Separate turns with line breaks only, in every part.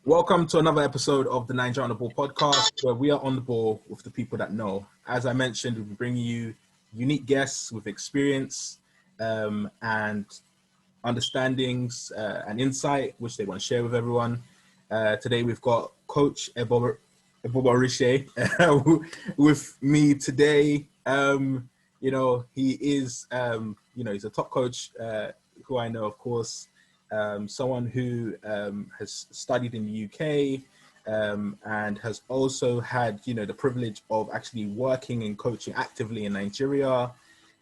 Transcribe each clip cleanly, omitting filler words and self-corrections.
Welcome to another episode of the NaijaontheBall Podcast, where we are on the ball with the people that know. As I mentioned, we'll be bringing you unique guests with experience and understandings and insight, which they want to share with everyone. Today, we've got Coach Eboboritse with me today. He is, he's a top coach who I know, of course. Someone who has studied in the UK and has also had, the privilege of actually working and coaching actively in Nigeria.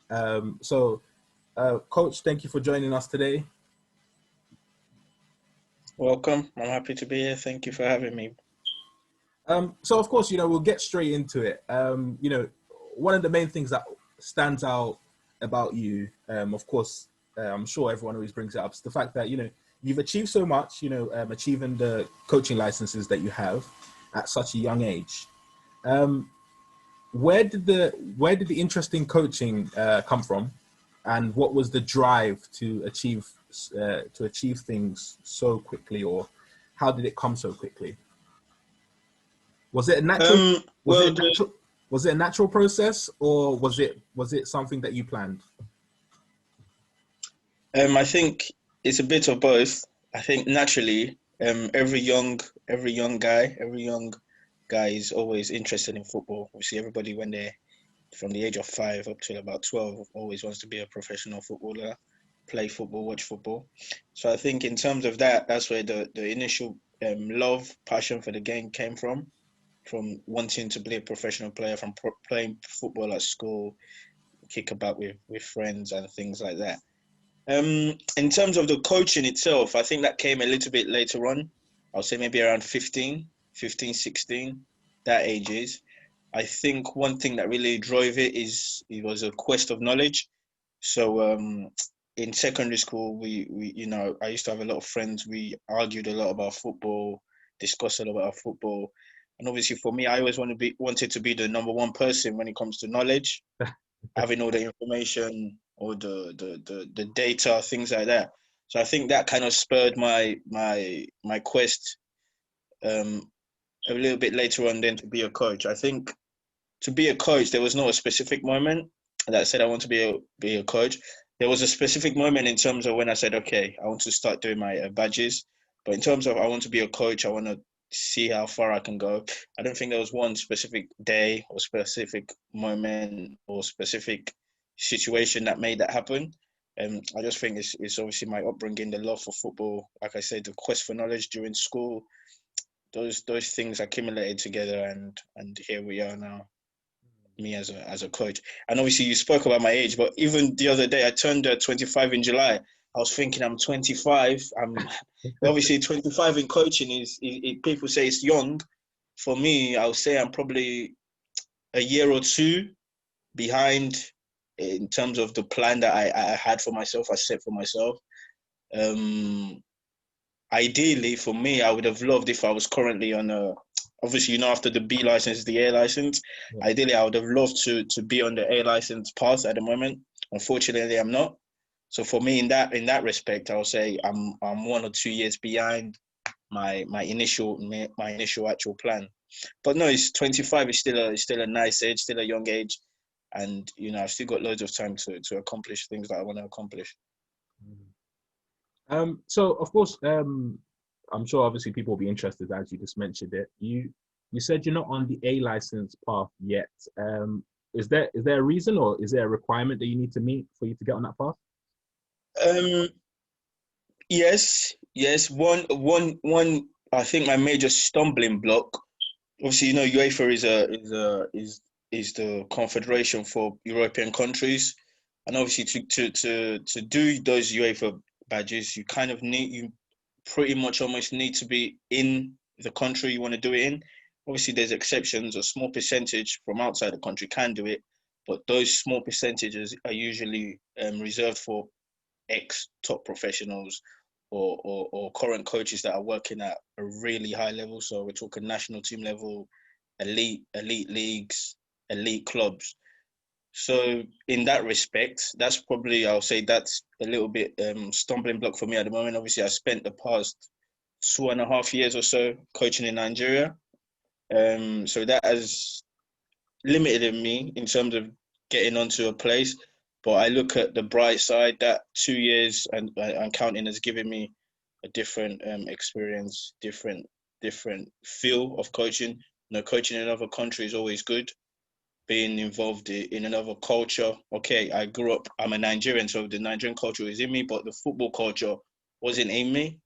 Coach, thank you for joining us today.
Welcome. I'm happy to be here. Thank you for having me.
So, of course, we'll get straight into it. One of the main things that stands out about you, of course, I'm sure everyone always brings it up. It's the fact that, you've achieved so much, achieving the coaching licenses that you have at such a young age. Where did the interest in coaching come from? And what was the drive to achieve things so quickly, or how did it come so quickly? Was it a natural, was it a natural process, or was it something that you planned?
I think it's a bit of both. I think naturally, every young guy is always interested in football. We see everybody when they're from the age of 5 up to about 12 always wants to be a professional footballer, play football, watch football. So I think in terms of that, that's where the initial passion for the game came from wanting to be a professional player, from playing football at school, kick about with friends and things like that. In terms of the coaching itself, I think that came a little bit later on. I'll say maybe around 15, 16, that ages. I think one thing that really drove it was a quest of knowledge. So in secondary school, we I used to have a lot of friends. We argued a lot about football, discussed a lot about football. And obviously for me, I always wanted to be the number one person when it comes to knowledge, having all the information, or the data, things like that. So I think that kind of spurred my quest a little bit later on then to be a coach. I think to be a coach, there was not a specific moment that said I want to be a coach. There was a specific moment in terms of when I said, okay, I want to start doing my badges. But in terms of I want to be a coach, I want to see how far I can go. I don't think there was one specific day or specific moment or specific situation that made that happen. I just think it's obviously my upbringing, the love for football. Like I said, the quest for knowledge during school, those things accumulated together, and here we are now, me as a coach. And obviously you spoke about my age, but even the other day I turned 25 in July. I was thinking I'm 25. I'm obviously 25 in coaching is people say it's young. For me, I would say I'm probably a year or two behind in terms of the plan that I had for myself, I set for myself. Ideally, for me, I would have loved if I was currently on obviously, after the B license, the A license. Yeah. Ideally, I would have loved to be on the A license path at the moment. Unfortunately, I'm not. So for me, in that respect, I'll say I'm 1 or 2 years behind my initial actual plan. But no, it's 25 is still a nice age, still a young age. And, I've still got loads of time to accomplish things that I want to accomplish.
So, of course, I'm sure obviously people will be interested, as you just mentioned it. You said you're not on the A license path yet. Is there a reason, or is there a requirement that you need to meet for you to get on that path?
Yes. One. I think my major stumbling block. Obviously, UEFA is the confederation for European countries, and obviously to do those UEFA badges, you pretty much almost need to be in the country you want to do it in. Obviously, there's exceptions. A small percentage from outside the country can do it, but those small percentages are usually reserved for ex-top professionals or current coaches that are working at a really high level. So we're talking national team level, elite leagues, elite clubs. So in that respect, I'll say that's a little bit stumbling block for me at the moment. Obviously, I spent the past 2.5 years or so coaching in Nigeria. So that has limited me in terms of getting onto a place. But I look at the bright side, that 2 years and counting has given me a different experience, different feel of coaching. Coaching in another country is always good. Being involved in another culture. Okay, I'm a Nigerian, so the Nigerian culture is in me, but the football culture wasn't in me.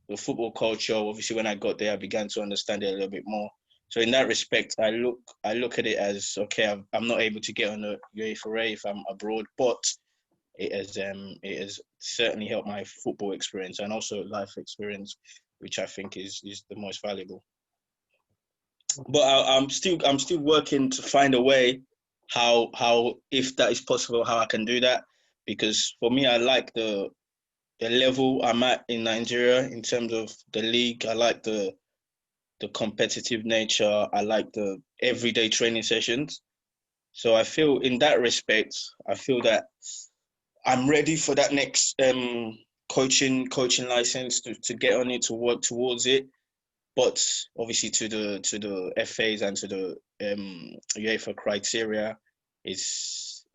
The football culture, obviously, when I got there, I began to understand it a little bit more. So in that respect, I look at it as, okay, I'm not able to get on the UEFA if I'm abroad, but it has certainly helped my football experience and also life experience, which I think is the most valuable. But I'm still working to find a way how if that is possible, how I can do that, because for me, I like the level I'm at in Nigeria in terms of the league. I like the competitive nature. I like the everyday training sessions. So I feel in that respect, I feel that I'm ready for that next coaching license to get on it, to work towards it. But obviously to the FAs and to the UEFA criteria, it's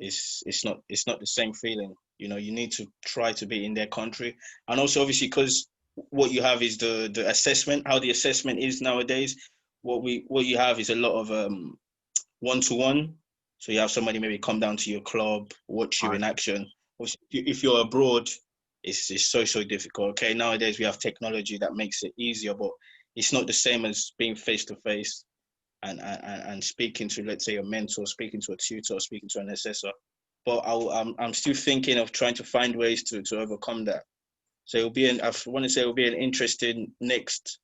not the same feeling. You need to try to be in their country, and also obviously because what you have is the assessment. How the assessment is nowadays. What you have is a lot of one-to-one. So you have somebody maybe come down to your club, watch you in action. If you're abroad, it's so difficult. Okay, nowadays we have technology that makes it easier, but it's not the same as being face to face and speaking to, let's say, a mentor, speaking to a tutor, speaking to an assessor. But I'm still thinking of trying to find ways to overcome that. So I want to say it'll be an interesting next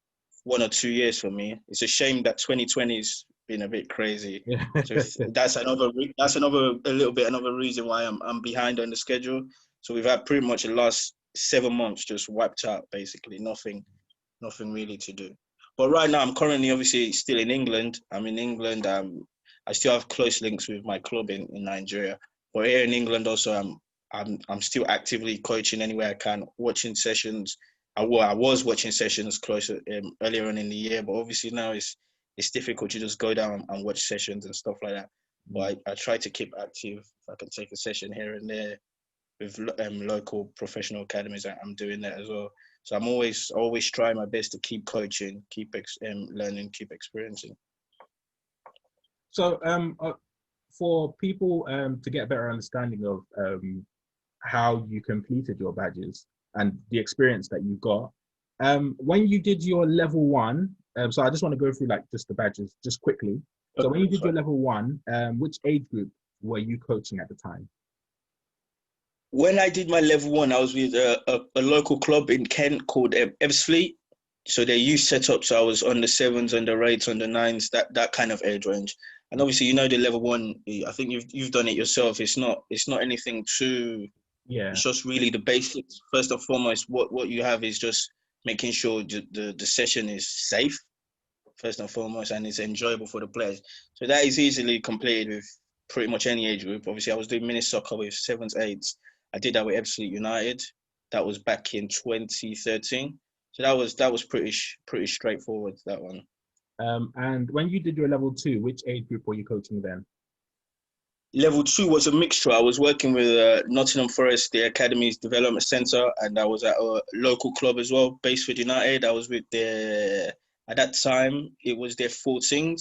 1 or 2 years for me. It's a shame that 2020's been a bit crazy.
Yeah.
So that's another reason why I'm behind on the schedule. So we've had pretty much the last 7 months just wiped out, basically. Nothing really to do. But right now, I'm currently obviously still in England. I'm in England. I still have close links with my club in Nigeria. But here in England also, I'm still actively coaching anywhere I can, watching sessions. I was watching sessions closer earlier on in the year, but obviously now it's difficult to just go down and watch sessions and stuff like that. But I try to keep active. If I can take a session here and there with local professional academies, I'm doing that as well. So I'm always trying my best to keep coaching, keep learning, keep experiencing.
So for people to get a better understanding of how you completed your badges and the experience that you got, when you did your level 1, so I just want to go through just the badges just quickly. So when you did your level 1, which age group were you coaching at the time?
When I did my level 1, I was with a local club in Kent called FC. So their youth setup, so I was on the 7s, on the 8s, on the 9s, that kind of age range. And obviously, the level 1, I think you've done it yourself. It's not anything too.
Yeah.
It's just really the basics. First and foremost, what you have is just making sure the session is safe, first and foremost, and it's enjoyable for the players. So that is easily completed with pretty much any age group. Obviously, I was doing mini soccer with 7s, 8s. I did that with FC United. That was back in 2013. So that was pretty straightforward, that one.
And when you did your level 2, which age group were you coaching then?
Level 2 was a mixture. I was working with Nottingham Forest, the Academy's Development Centre, and I was at a local club as well, Baseford United. I was with at that time, it was their 14s.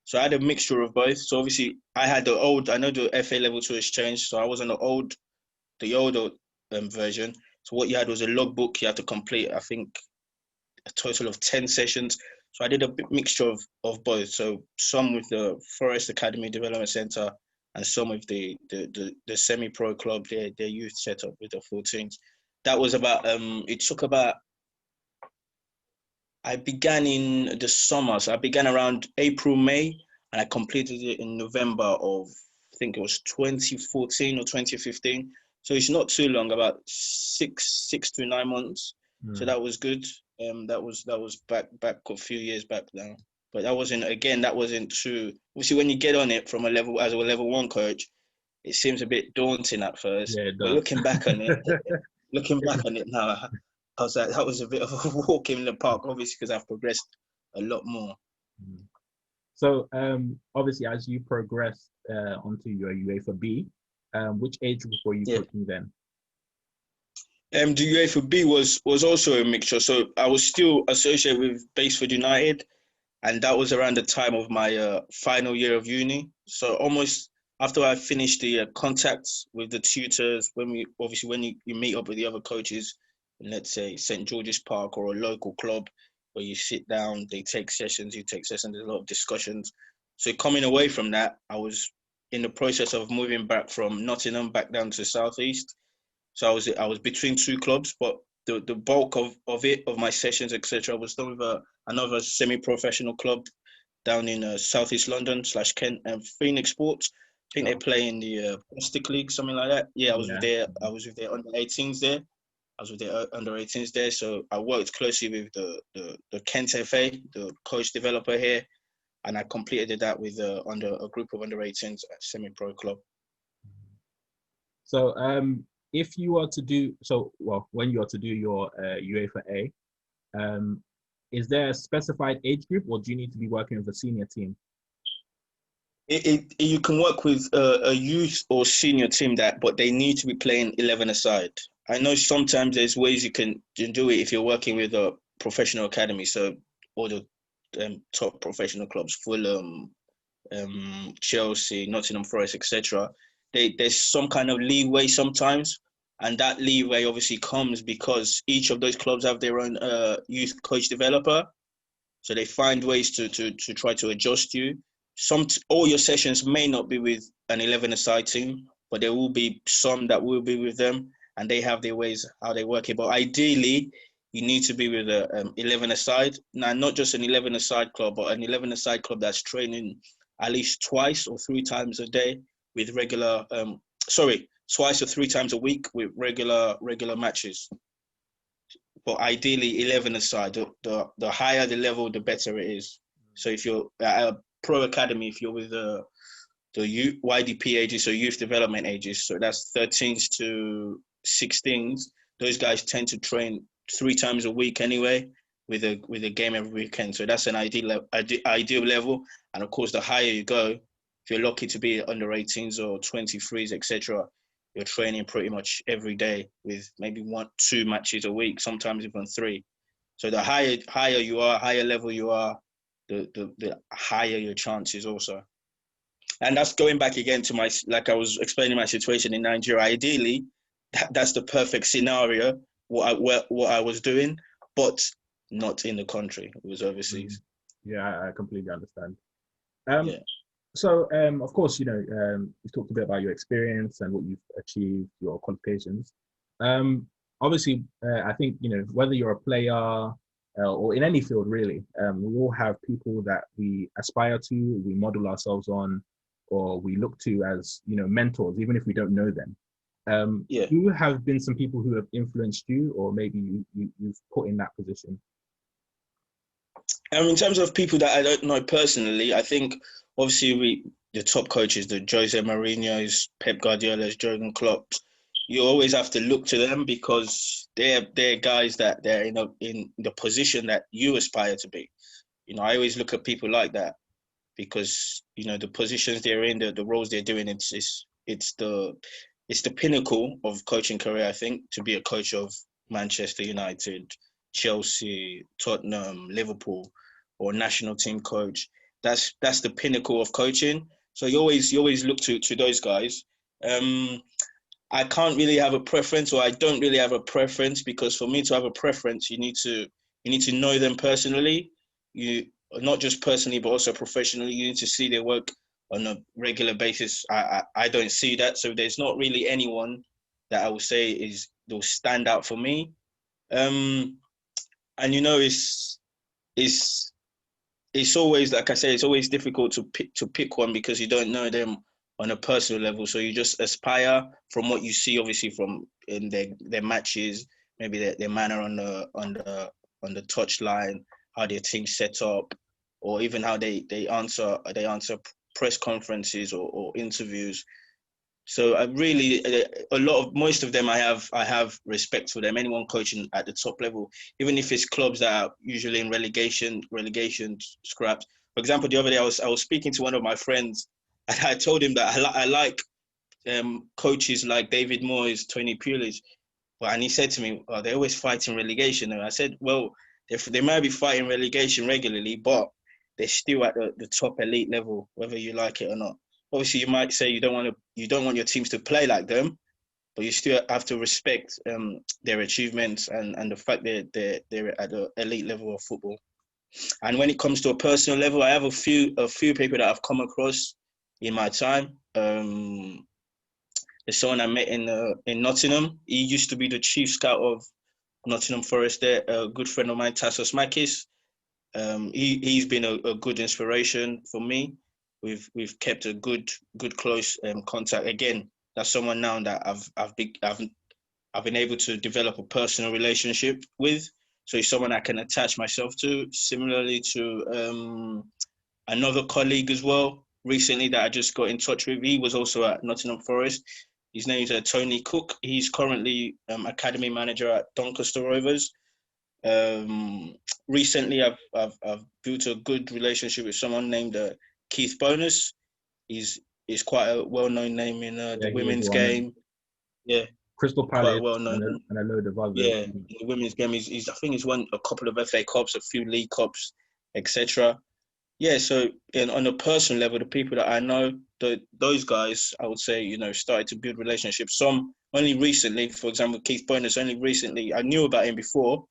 So I had a mixture of both. So obviously, I know the FA level 2 has changed, so I was on the older version. So what you had was a logbook you had to complete, I think, a total of 10 sessions. So I did a mixture of both. So some with the Forest Academy Development Centre and some with the semi-pro club, their youth setup with the 14s. That was about, I began in the summer. So I began around April, May, and I completed it in November of, I think it was 2014 or 2015. So it's not too long, about 6 to 9 months. So that was good. That was back a few years back now. But that wasn't true. Obviously, when you get on it from as a level 1 coach, it seems a bit daunting at first.
Yeah, it
but
does.
looking back on it now, that was a bit of a walk in the park, obviously, because I've progressed a lot more.
So obviously, as you progressed onto your UEFA B, which age group were you coaching then?
The UEFA B was also a mixture. So I was still associated with Baseford United, and that was around the time of my final year of uni. So almost after I finished the contacts with the tutors, when you meet up with the other coaches, in, let's say St. George's Park or a local club, where you sit down, they take sessions, you take sessions, there's a lot of discussions. So coming away from that, I was in the process of moving back from Nottingham back down to Southeast. So I was between two clubs, but the bulk of my sessions, etc., was done with another semi-professional club down in Southeast London / Kent, and Phoenix Sports. I think they play in the Plastic League, something like that. Yeah, I was with their under 18s there. Under 18s there. So I worked closely with the Kent FA, the coach developer here, and I completed that with under a group of under 18s at semi-pro club.
So if you are to do when you are to do your UEFA A, is there a specified age group, or do you need to be working with a senior team?
You can work with a youth or senior team but they need to be playing 11-a-side. I know sometimes there's ways you can do it if you're working with a professional academy. So all the top professional clubs, Fulham, Chelsea, Nottingham Forest, etc. There's some kind of leeway sometimes, and that leeway obviously comes because each of those clubs have their own youth coach developer. So they find ways to try to adjust you. All your sessions may not be with an 11-a-side team, but there will be some that will be with them, and they have their ways how they work it. But ideally, you need to be with a 11-a-side. Now, not just an 11-a-side club, but an 11-a-side club that's training at least twice or three times a day with twice or three times a week with regular matches. But ideally, 11-a-side. The higher the level, the better it is. So if you're at a pro academy, if you're with the YDP ages, so youth development ages, so that's 13s to 16s, those guys tend to train 3 times a week anyway, with a game every weekend. So that's an ideal level. And of course, the higher you go, if you're lucky to be under 18s or 23s, etc., you're training pretty much every day with maybe 1-2 matches a week, sometimes even 3. So the higher you are, higher level you are, the higher your chances also. And that's going back again to like I was explaining my situation in Nigeria. Ideally, that's the perfect scenario, what I was doing, but not in the country. It was overseas.
Yeah, I completely understand. So, of course, you've talked a bit about your experience and what you've achieved, your qualifications. Obviously, I think, whether you're a player or in any field, really, we all have people that we aspire to, we model ourselves on, or we look to as, mentors, even if we don't know them. Who have been some people who have influenced you, or maybe you've put in that position?
In terms of people that I don't know personally, I think obviously the top coaches, the Jose Mourinho's, Pep Guardiola's, Jurgen Klopp's, you always have to look to them because they're guys that they're in the position that you aspire to be. I always look at people like that because the positions they're in, the roles they're doing, it's the pinnacle of coaching career. I think to be a coach of Manchester United, Chelsea, Tottenham, Liverpool, or national team coach, that's the pinnacle of coaching. So you always look to those guys. I can't really have a preference, or I don't really have a preference, because for me to have a preference, you need to know them personally. You not just personally, but also professionally. You need to see their work on a regular basis. I don't see that, so there's not really anyone that I would say will stand out for me. And it's always, like I say, it's always difficult to pick one because you don't know them on a personal level. So you just aspire from what you see, obviously, from in their matches, maybe their manner on the touchline, how their team's set up, or even how they answer press conferences or interviews. So I really, most of them, I have respect for them. Anyone coaching at the top level, even if it's clubs that are usually in relegation scraps. For example, the other day I was speaking to one of my friends, and I told him that I like coaches like David Moyes, Tony Pulis. And he said to me, "Oh, they're always fighting relegation." And I said, "Well, they might be fighting relegation regularly, but they're still at the top elite level, whether you like it or not. Obviously, you might say you don't want your teams to play like them, but you still have to respect their achievements and the fact that they're at the elite level of football. And when it comes to a personal level, I have a few people that I've come across in my time. There's someone I met in Nottingham. He used to be the chief scout of Nottingham Forest. There, a good friend of mine, Tassos Makis. He's been a good inspiration for me. We've kept a good close contact. Again, that's someone now that I've been able to develop a personal relationship with. So he's someone I can attach myself to. Similarly to another colleague as well recently that I just got in touch with. He was also at Nottingham Forest. His name is Tony Cook. He's currently academy manager at Doncaster Rovers. Recently, I've built a good relationship with someone named Keith Bonus. He's quite a well-known name in the women's game. Yeah,
Crystal Palace, quite well known, and a load of others.
Yeah, in the women's game, he's I think he's won a couple of FA Cups, a few League Cups, etc. Yeah, so on a personal level, the people that I know, those guys, I would say, started to build relationships. Some only recently, for example, Keith Bonus, only recently, I knew about him before,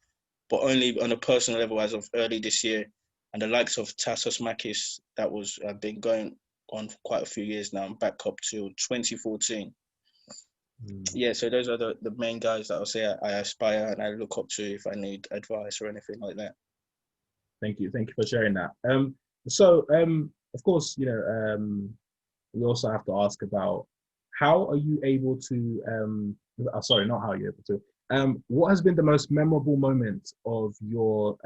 but only on a personal level as of early this year. And the likes of Tassos Makis, that was been going on for quite a few years now, back up to 2014. Yeah, so those are the main guys that I'll say I aspire and I look up to if I need advice or anything like that.
Thank you for sharing that. Of course, we also have to ask about how are you able to sorry, not how you're able to. What has been the most memorable moment of your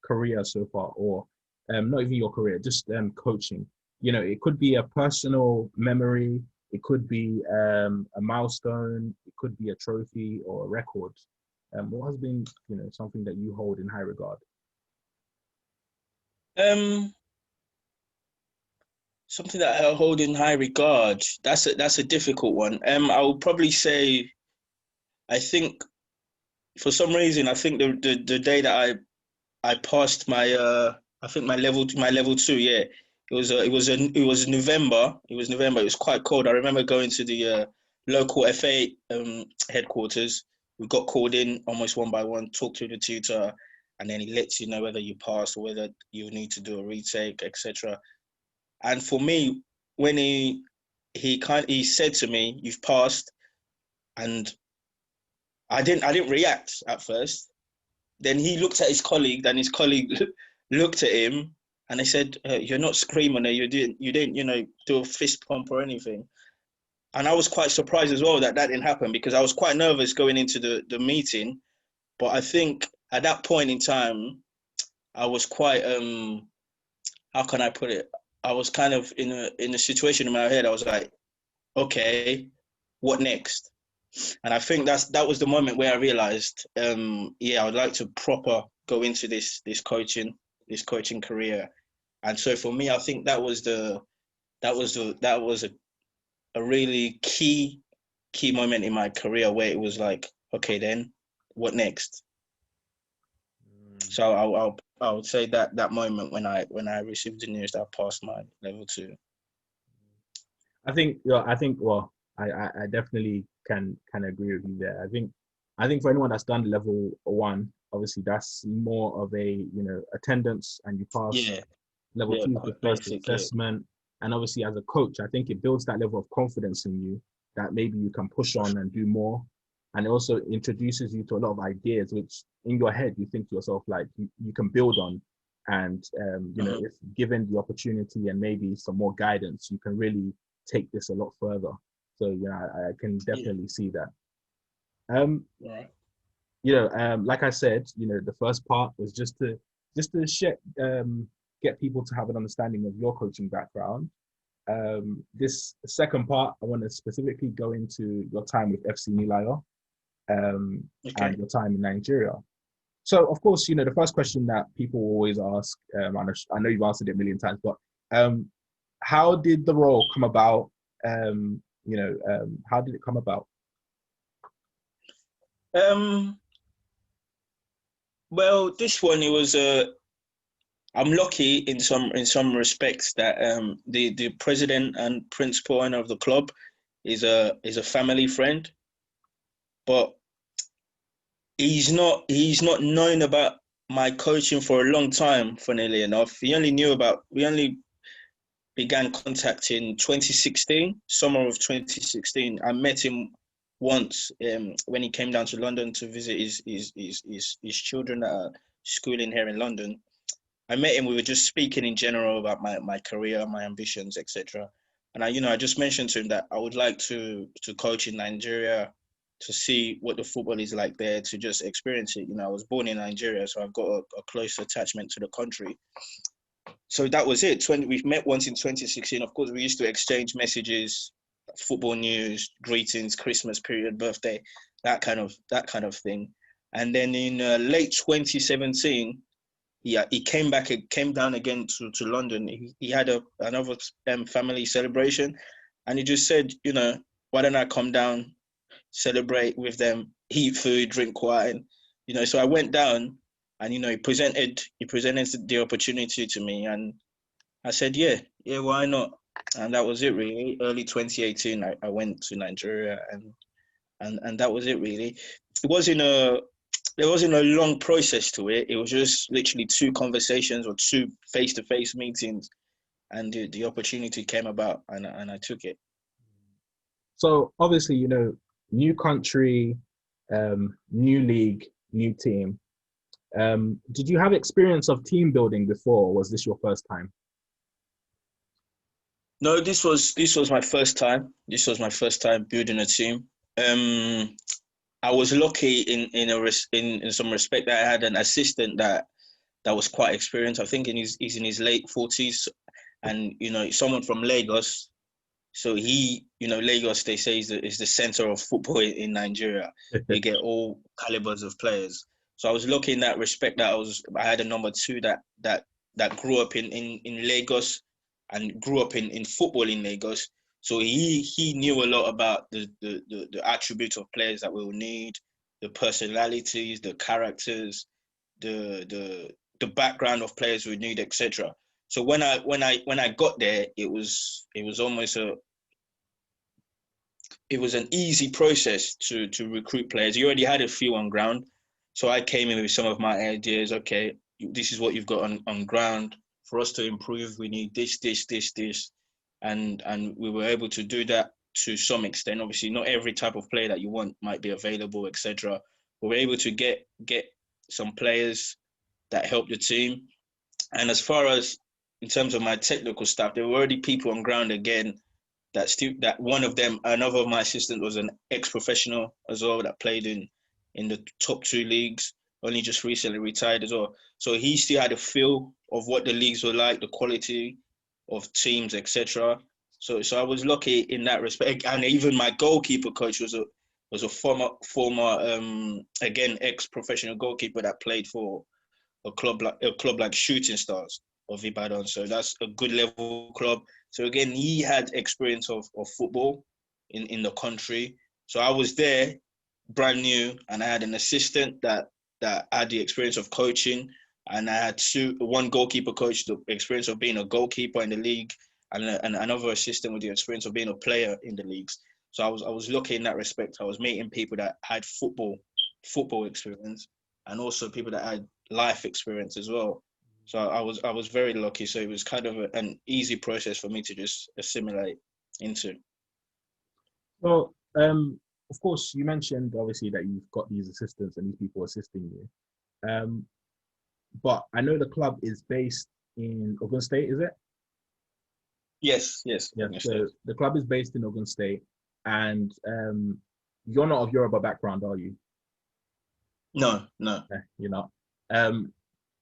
career so far, or not even your career, just coaching? It could be a personal memory, it could be a milestone, it could be a trophy or a record. What has been, something that you hold in high regard?
Something that I hold in high regard. That's a difficult one. I would probably say, I think, for some reason, I think the day that I passed my I think my level 2. Yeah, it was November. It was November. It was quite cold. I remember going to the local FA headquarters. We got called in almost one by one, talked to the tutor, and then he lets you know whether you passed or whether you need to do a retake, etc. And for me, when he said to me, "You've passed," and I didn't react at first. Then he looked at his colleague, and his colleague looked at him, and they said, "You're not screaming, you didn't, do a fist pump or anything." And I was quite surprised as well that didn't happen, because I was quite nervous going into the meeting. But I think at that point in time, I was quite how can I put it? I was kind of in a situation in my head. I was like, okay, what next? And I think that was the moment where I realized, I would like to proper go into this coaching career. And so for me, I think that was a really key moment in my career where it was like, okay, then what next? So I would say that moment when I received the news that I passed my level 2.
I definitely can agree with you there. I think for anyone that's done level 1, obviously that's more of a attendance, and you pass.
Yeah.
Level 2 is the first assessment, and obviously as a coach, I think it builds that level of confidence in you that maybe you can push on and do more, and it also introduces you to a lot of ideas which in your head you think to yourself like you can build on, and if given the opportunity and maybe some more guidance, you can really take this a lot further. So I can definitely see that. Like I said, the first part was just to share, get people to have an understanding of your coaching background. This second part, I want to specifically go into your time with FC Nilayo, and your time in Nigeria. So, of course, the first question that people always ask, I know you've answered it a million times, but how did the role come about? How did it come about?
Well, this one, it was I'm lucky in some respects that the president and principal owner of the club is a family friend, but he's not known about my coaching for a long time. Funnily enough, we only began contact in 2016, summer of 2016. I met him once when he came down to London to visit his children that are schooling here in London. I met him. We were just speaking in general about my career, my ambitions, etc. And I just mentioned to him that I would like to coach in Nigeria, to see what the football is like there, to just experience it. I was born in Nigeria, so I've got a close attachment to the country. So that was it. We've met once in 2016. Of course, we used to exchange messages, football news, greetings, Christmas period, birthday, that kind of thing. And then in late 2017, he came down again to London. He had another family celebration, and he just said, why don't I come down, celebrate with them, eat food, drink wine, So I went down, and he presented the opportunity to me, and I said, yeah, why not? And that was it, really. Early 2018, I went to Nigeria, and that was it, really. There wasn't a long process to it. It was just literally 2 conversations or 2 face-to-face meetings, and the opportunity came about, and I took it.
So obviously, new country, new league, new team. Did you have experience of team building before, or was this your first time?
No, this was my first time. This was my first time building a team. I was lucky in some respect that I had an assistant that was quite experienced. I think he's in his late 40s, and someone from Lagos. So Lagos, they say, is the center of football in Nigeria. You get all calibers of players. So I was lucky in that respect that I had a number 2 that grew up in Lagos and grew up in football in Lagos. So he knew a lot about the attributes of players that we will need, the personalities, the characters, the background of players we need, etc. So when I got there, it was almost it was an easy process to recruit players. You already had a few on ground, so I came in with some of my ideas. Okay, this is what you've got on ground. For us to improve, we need this, and we were able to do that to some extent. Obviously, not every type of player that you want might be available, etc. We were able to get some players that helped the team. And as far as in terms of my technical staff, there were already people on ground again. That one of them, another of my assistants, was an ex-professional as well that played in the top 2 leagues. Only just recently retired as well. So he still had a feel of what the leagues were like, the quality of teams, etc. So I was lucky in that respect. And even my goalkeeper coach was a former again ex-professional goalkeeper that played for a club like Shooting Stars of Ibadan. So that's a good level club. So again, he had experience of football in the country. So I was there, brand new, and I had an assistant that had the experience of coaching, and I had one goalkeeper coach, the experience of being a goalkeeper in the league, and another assistant with the experience of being a player in the leagues. So I was lucky in that respect. I was meeting people that had football experience, and also people that had life experience as well. So I was very lucky. So it was kind of an easy process for me to just assimilate into.
Well, of course, you mentioned obviously that you've got these assistants and these people assisting you. But I know the club is based in Ogun State, is it?
Yes.
Yeah. So the club is based in Ogun State, and you're not of Yoruba background, are you?
No.
You're not.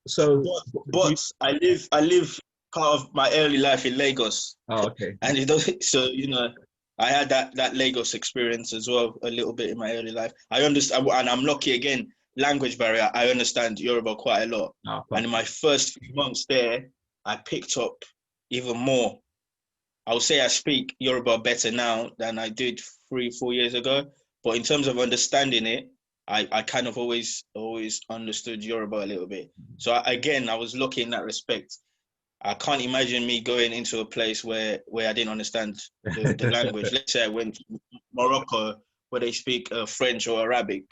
So,
but I live part of my early life in Lagos.
Oh, okay.
And it does, so, I had that Lagos experience as well, a little bit in my early life. I understand, and I'm lucky again, language barrier, I understand Yoruba quite a lot.
Oh,
and in my first few months there, I picked up even more. I would say I speak Yoruba better now than I did 3-4 years ago. But in terms of understanding it, I kind of always understood Yoruba a little bit. So I was lucky in that respect. I can't imagine me going into a place where I didn't understand the language. Let's say I went to Morocco where they speak French or Arabic.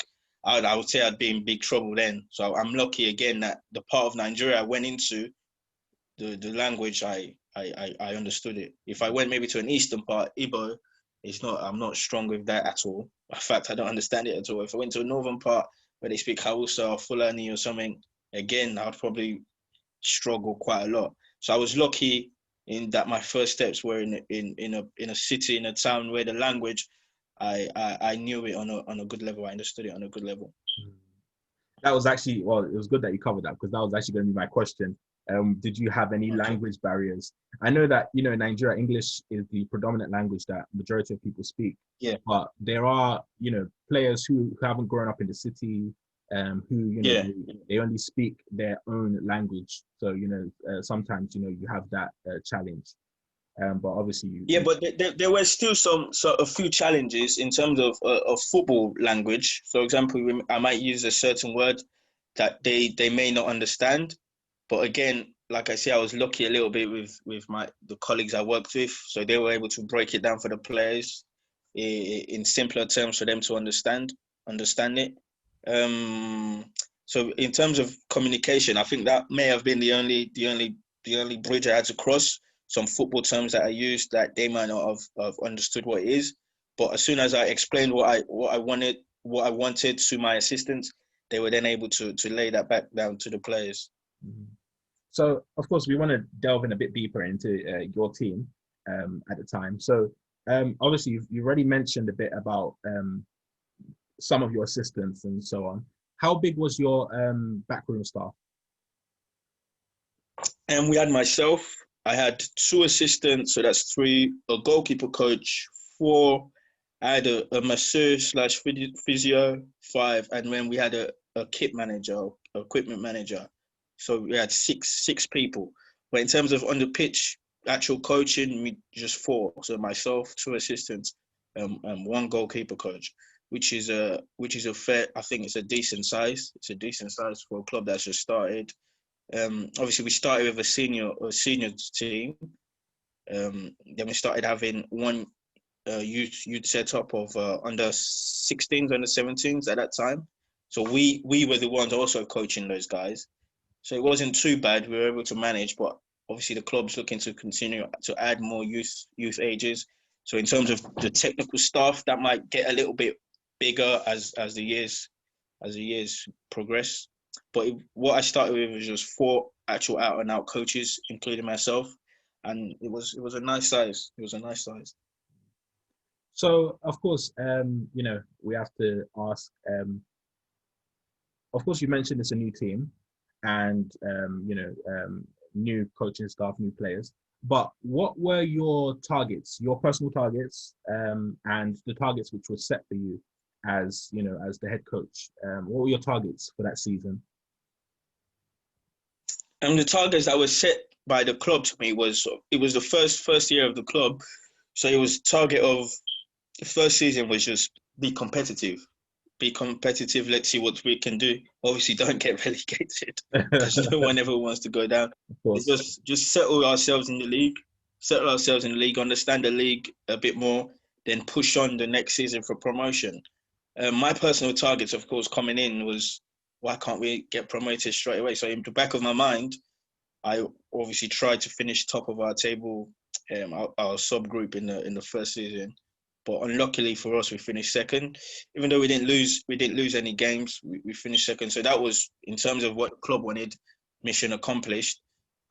I would say I'd be in big trouble then. So I'm lucky again that the part of Nigeria I went into, the language, I understood it. If I went maybe to an eastern part, Igbo, I'm not strong with that at all. In fact, I don't understand it at all. If I went to a northern part where they speak Hausa or Fulani or something, again, I'd probably struggle quite a lot. So I was lucky in that my first steps were in a city, in a town where the language, I knew it on a good level. I understood it on a good level.
That was actually, well, it was good that you covered that, because that was actually going to be my question. Did you have any language barriers? I know that, in Nigeria, English is the predominant language that majority of people speak.
Yeah.
But there are, players who haven't grown up in the city, who, they only speak their own language. So, sometimes, you have that challenge. But obviously
but there were still a few challenges in terms of football language. For example, I might use a certain word that they may not understand. But again, like I say, I was lucky a little bit with the colleagues I worked with. So they were able to break it down for the players in simpler terms for them to understand it. So in terms of communication, I think that may have been the only bridge I had to cross. Some football terms that I used that they might not have understood what it is. But as soon as I explained what I wanted to my assistants, they were then able to lay that back down to the players.
So, of course, we want to delve in a bit deeper into your team at the time. So, obviously, you've already mentioned a bit about some of your assistants and so on. How big was your backroom staff?
And we had myself. I had 2 assistants, so that's 3. A goalkeeper coach, 4. I had a masseur / physio, 5, and then we had a kit manager, equipment manager. So we had six people. But in terms of on the pitch, actual coaching, we just 4. So myself, 2 assistants, and 1 goalkeeper coach, which is a fair. I think it's a decent size. It's a decent size for a club that's just started. Obviously, we started with a senior team. Then we started having 1 youth setup of under 16s, under 17s at that time. So we were the ones also coaching those guys. So it wasn't too bad. We were able to manage, but obviously the club's looking to continue to add more youth ages. So in terms of the technical staff, that might get a little bit bigger as the years progress. But what I started with was just 4 actual out and out coaches, including myself, and it was a nice size. It was a nice size.
So of course, we have to ask. Of course, you mentioned it's a new team, and new coaching staff, new players. But what were your targets, your personal targets, and the targets which were set for you as the head coach? What were your targets for that season?
And the targets that were set by the club to me was the first year of the club. So it was target of the first season was just be competitive. Let's see what we can do. Obviously, don't get relegated because no one ever wants to go down. Just settle ourselves in the league, understand the league a bit more, then push on the next season for promotion. My personal targets, of course, coming in was, why can't we get promoted straight away? So in the back of my mind, I obviously tried to finish top of our table, our subgroup in the first season. But unluckily for us, we finished second. Even though we didn't lose any games. We finished second. So that was, in terms of what the club wanted, mission accomplished.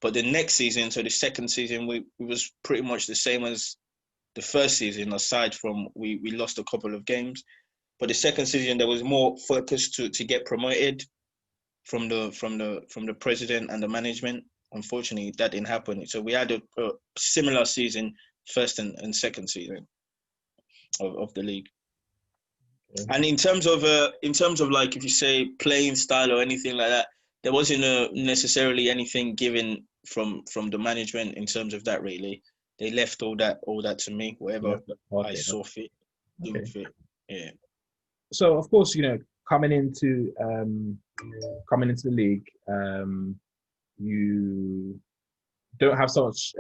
But the next season, so the second season, we was pretty much the same as the first season, aside from we lost a couple of games. But the second season, there was more focus to get promoted from the president and the management. unfortunately, that didn't happen. So we had a similar season, first and second season of the league.
Okay.
And in terms of like, if you say playing style or anything like that, there wasn't necessarily anything given from the management in terms of that. Really, they left all that to me, whatever I
Okay.
saw fit,
Okay.
deemed fit. Yeah.
So of course, coming into the league, you don't have so much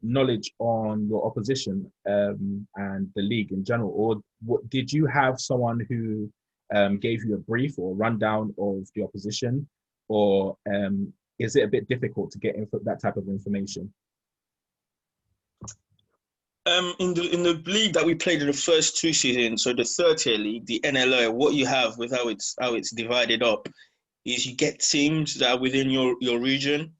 knowledge on your opposition and the league in general, or did you have someone who gave you a brief or rundown of the opposition, or is it a bit difficult to get that type of information?
In the league that we played in the first 2 seasons, so the third tier league, the NLO, what you have with how it's divided up is you get teams that are within your region.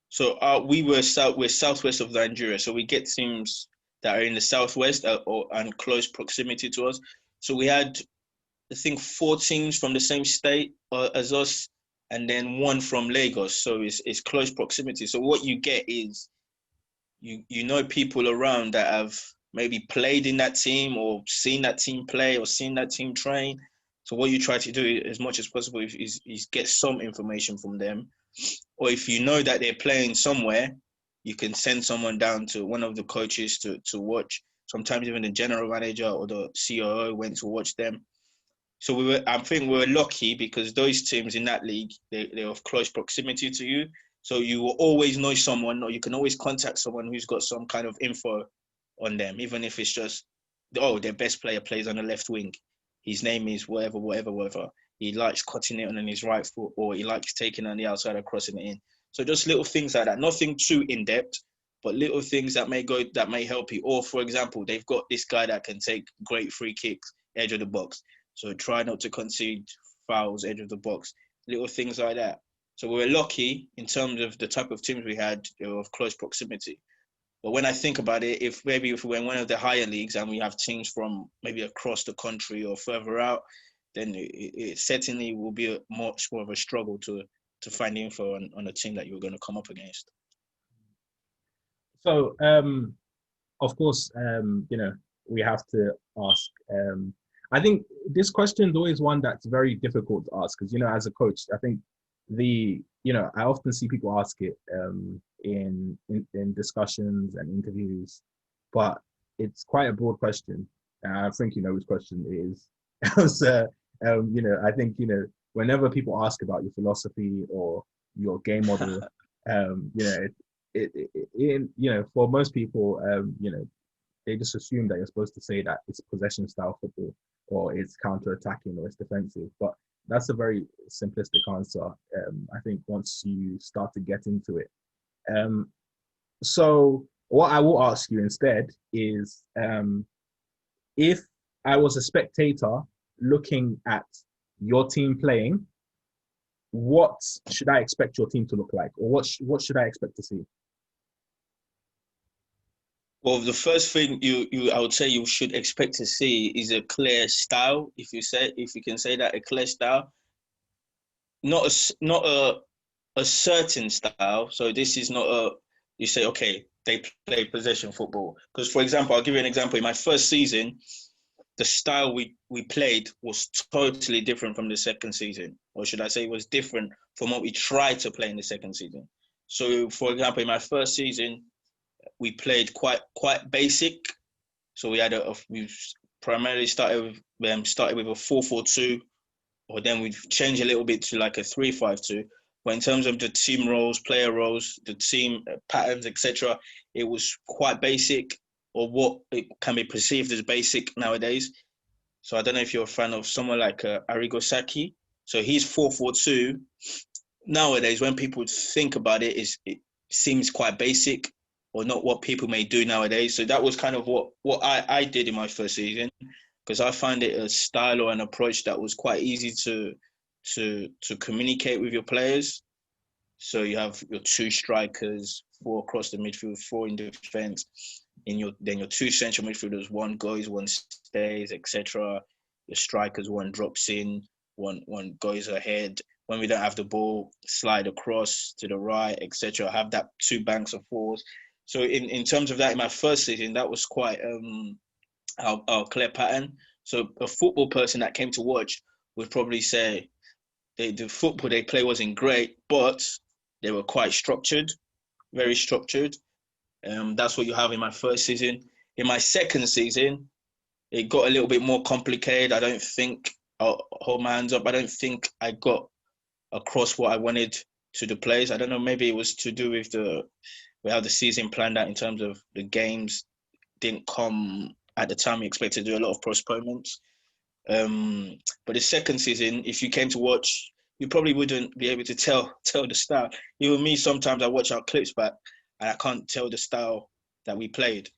So we're southwest of Nigeria, so we get teams that are in the southwest and close proximity to us. So we had, I think, 4 teams from the same state as us, and then 1 from Lagos. So it's close proximity. So what you get is you know people around that have maybe played in that team or seen that team play or seen that team train. So what you try to do as much as possible is get some information from them. Or if you know that they're playing somewhere, you can send someone down to one of the coaches to watch. Sometimes even the general manager or the COO went to watch them. So I think we were lucky because those teams in that league, they're of close proximity to you. So you will always know someone, or you can always contact someone who's got some kind of info on them, even if it's just, their best player plays on the left wing. His name is whatever. He likes cutting it on his right foot, or he likes taking on the outside and crossing it in. So just little things like that. Nothing too in depth, but little things that may help you. Or for example, they've got this guy that can take great free kicks, edge of the box. So try not to concede fouls, edge of the box, little things like that. So we were lucky in terms of the type of teams we had, they were of close proximity. But when I think about it, if we're in one of the higher leagues and we have teams from maybe across the country or further out, then it certainly will be much more of a struggle to find info on a team that you're going to come up against.
So, of course, we have to ask. I think this question is always one that's very difficult to ask because, as a coach, I think I often see people ask it in discussions and interviews, but it's quite a broad question. I think you know which question it is. So, I think whenever people ask about your philosophy or your game model, for most people, they just assume that you're supposed to say that it's possession style football or it's counter-attacking or it's defensive. But that's a very simplistic answer. I think once you start to get into it. So what I will ask you instead is, if I was a spectator looking at your team playing, what should I expect your team to look like? Or what should I expect to see?
Well, the first thing I would say you should expect to see is a clear style. If you can say that, a clear style, not a certain style. So this is not you say, okay, they play possession football. Because for example, I'll give you an example. In my first season, the style we played was totally different from the second season, or should I say, it was different from what we tried to play in the second season. So, for example, in my first season, we played quite basic. So we primarily started with a 4-4-2, or then we've changed a little bit to like a 3-5-2. But in terms of the team roles, player roles, the team patterns, etc., it was quite basic, or what it can be perceived as basic nowadays. So I don't know if you're a fan of someone like Arrigo Sacchi. So he's 4-4-2. Nowadays, when people think about it, it seems quite basic, or not what people may do nowadays. So that was kind of what I did in my first season, because I find it a style or an approach that was quite easy to communicate with your players. So you have your 2 strikers, 4 across the midfield, 4 in defense. Your 2 central midfielders, 1 goes, 1 stays, etc. Your strikers, 1 drops in, one goes ahead, when we don't have the ball, slide across to the right, etc. Have that 2 banks of forwards. So in terms of that, in my first season, that was quite our clear pattern. So a football person that came to watch would probably say the football they play wasn't great, but they were quite structured, very structured. That's what you have in my first season. In my second season, it got a little bit more complicated. I don't think, I'll hold my hands up, I don't think I got across what I wanted to the players. I don't know, maybe it was to do with how the season planned out in terms of the games didn't come at the time we expected to do a lot of postponements. But the second season, if you came to watch, you probably wouldn't be able to tell the style. Even me, sometimes I watch our clips back and I can't tell the style that we played.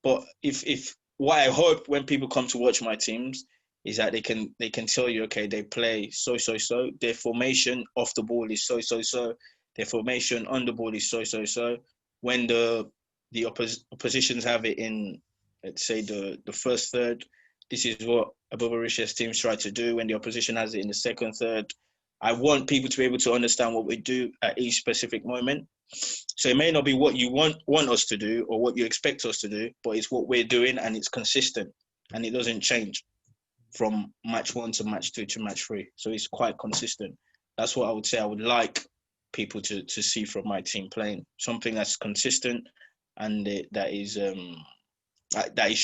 But if what I hope when people come to watch my teams is that they can tell you, okay, they play so. Their formation off the ball is so. Their formation on the ball is so. When the oppositions have it in, let's say, the first third, this is what Eboboritse's teams try to do. When the opposition has it in the second third, I want people to be able to understand what we do at each specific moment. So it may not be what you want us to do or what you expect us to do, but it's what we're doing, and it's consistent and it doesn't change from match 1 to match 2 to match 3. So it's quite consistent. That's what I would say I would like people to see from my team playing. Something that's consistent and that is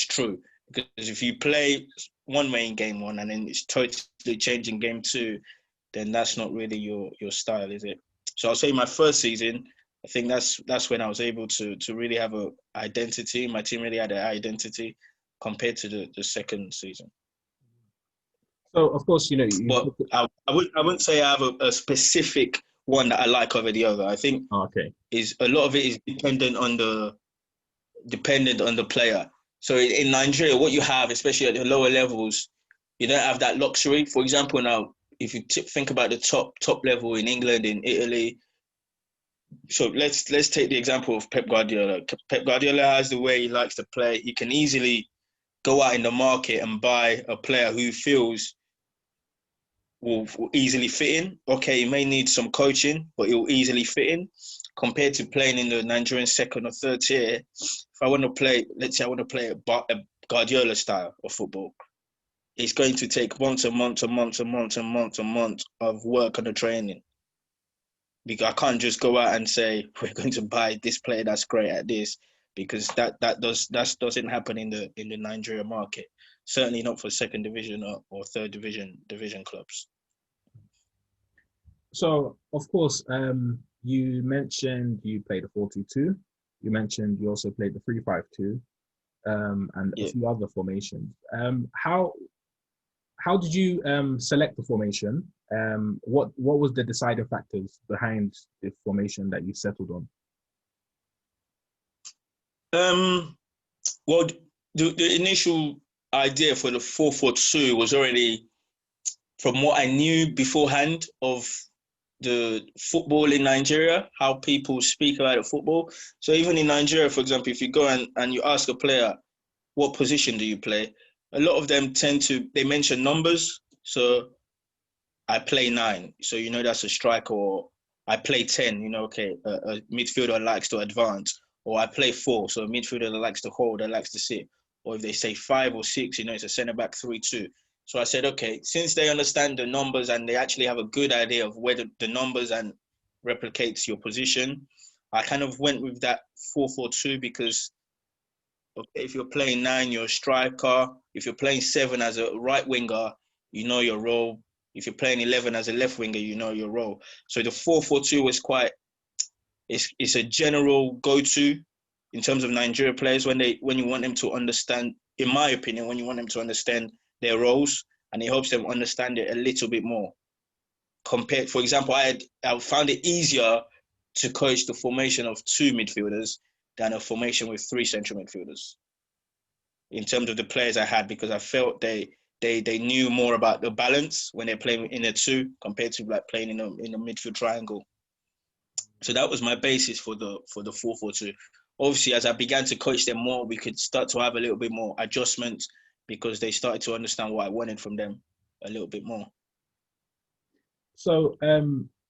true. Because if you play one way in game 1 and then it's totally changing game 2, then that's not really your style, is it? So I'll say my first season, I think that's when I was able to really have an identity. My team really had an identity compared to the second season.
So of course,
but I wouldn't say I have a specific one that I like over the other. I think is a lot of it is dependent on the player. So in Nigeria, what you have, especially at the lower levels, you don't have that luxury. For example, now if you think about the top level in England, in Italy. So let's take the example of Pep Guardiola. Pep Guardiola has the way he likes to play. He can easily go out in the market and buy a player who feels will easily fit in. Okay, he may need some coaching, but he'll easily fit in. Compared to playing in the Nigerian second or third tier, if I want to play, let's say I want to play a Guardiola style of football, it's going to take months and months of work on the training. Because I can't just go out and say we're going to buy this player that's great at this, because that doesn't happen in the Nigeria market. Certainly not for second division or third division clubs.
So of course, you mentioned you played a 4-2-2. You mentioned you also played the 3-5-2, and a few other formations. How did you select the formation? What was the deciding factors behind the formation that you settled on?
Well, the initial idea for the 4-4-2 was already from what I knew beforehand of the football in Nigeria, how people speak about football. So even in Nigeria, for example, if you go and you ask a player, what position do you play? A lot of them they mention numbers. So I play 9. So, that's a striker. Or I play 10, okay, a midfielder likes to advance. Or I play 4. So a midfielder that likes to hold, that likes to sit. Or if they say 5 or 6, it's a centre-back 3-2. So I said, okay, since they understand the numbers and they actually have a good idea of where the numbers and replicates your position, I kind of went with that 4-4-2 because if you're playing 9, you're a striker. If you're playing 7 as a right winger, you know your role. If you're playing 11 as a left winger, you know your role. So the 4-4-2 was it's a general go-to in terms of Nigeria players when you want them to understand, in my opinion, when you want them to understand their roles, and it helps them understand it a little bit more. Compared, for example, I found it easier to coach the formation of 2 midfielders than a formation with 3 central midfielders. In terms of the players I had, because I felt they knew more about the balance when they're playing in a 2 compared to like playing in a midfield triangle. So that was my basis for the 4-4-2. Obviously, as I began to coach them more, we could start to have a little bit more adjustments because they started to understand what I wanted from them a little bit more.
So,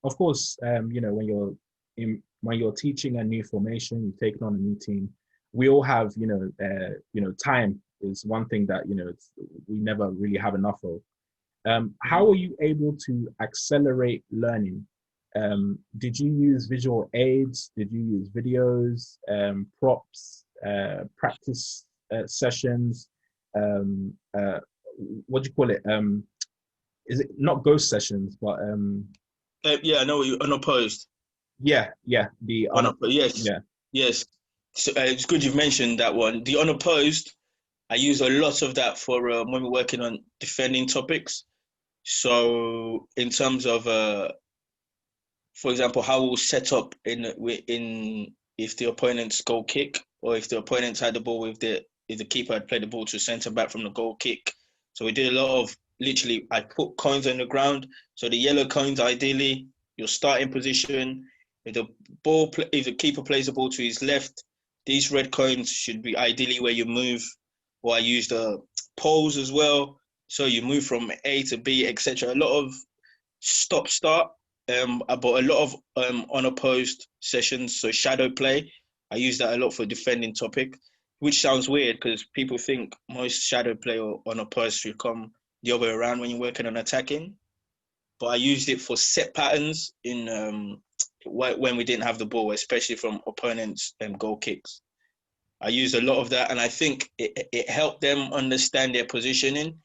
of course, when you're teaching a new formation, you're taking on a new team. We all have, time is one thing that we never really have enough of. How are you able to accelerate learning? Did you use visual aids? Did you use videos, props, practice sessions? What do you call it? Is it not ghost sessions, but
yeah, I know you unopposed.
yeah,
Yes,
yeah.
yes. So, it's good you've mentioned that one. The unopposed, I use a lot of that for when we're working on defending topics. So in terms of, for example, how we'll set up in if the opponent's goal kick, or if the opponent's had the ball if the keeper had played the ball to centre back from the goal kick. So we did a lot of, literally, I put coins on the ground. So the yellow coins, ideally, your starting position. If the keeper plays the ball to his left, these red coins should be ideally where you move. Or I use the poles as well. So you move from A to B, etc. A lot of stop-start, but a lot of unopposed sessions. So shadow play, I use that a lot for defending topic, which sounds weird because people think most shadow play or unopposed should come the other way around when you're working on attacking. But I used it for set patterns in when we didn't have the ball, especially from opponents' goal kicks. I used a lot of that, and I think it helped them understand their positioning.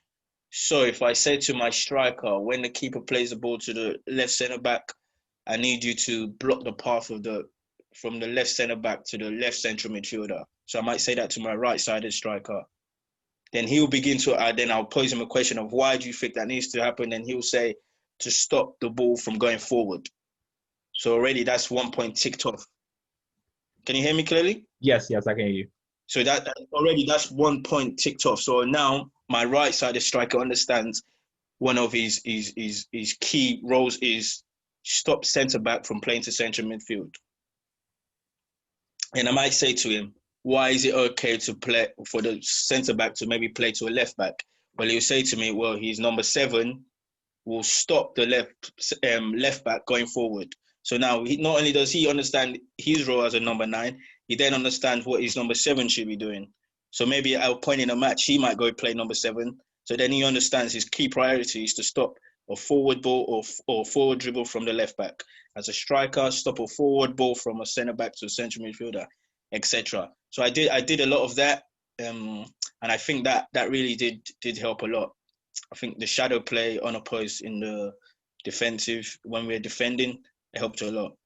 So if I say to my striker, when the keeper plays the ball to the left centre back, I need you to block the path from the left centre back to the left central midfielder. So I might say that to my right-sided striker. Then he'll begin to, then I'll pose him a question of why do you think that needs to happen? And he'll say to stop the ball from going forward. So already that's 1 point ticked off. Can you hear me clearly?
Yes, I can hear you.
So that's 1 point ticked off. So now my right-sided striker understands one of his key roles is stop centre back from playing to central midfield. And I might say to him, why is it okay to play for the centre back to maybe play to a left back? Well, he'll say to me, well, he's number 7 will stop the left back going forward. So now not only does he understand his role as a number 9, he then understands what his number 7 should be doing. So maybe at a point in a match, he might go play number 7. So then he understands his key priority is to stop a forward ball or forward dribble from the left back. As a striker, stop a forward ball from a centre back to a central midfielder, etc. So I did a lot of that, and I think that really did help a lot. I think the shadow play unopposed in the defensive when we're defending, it helped a lot.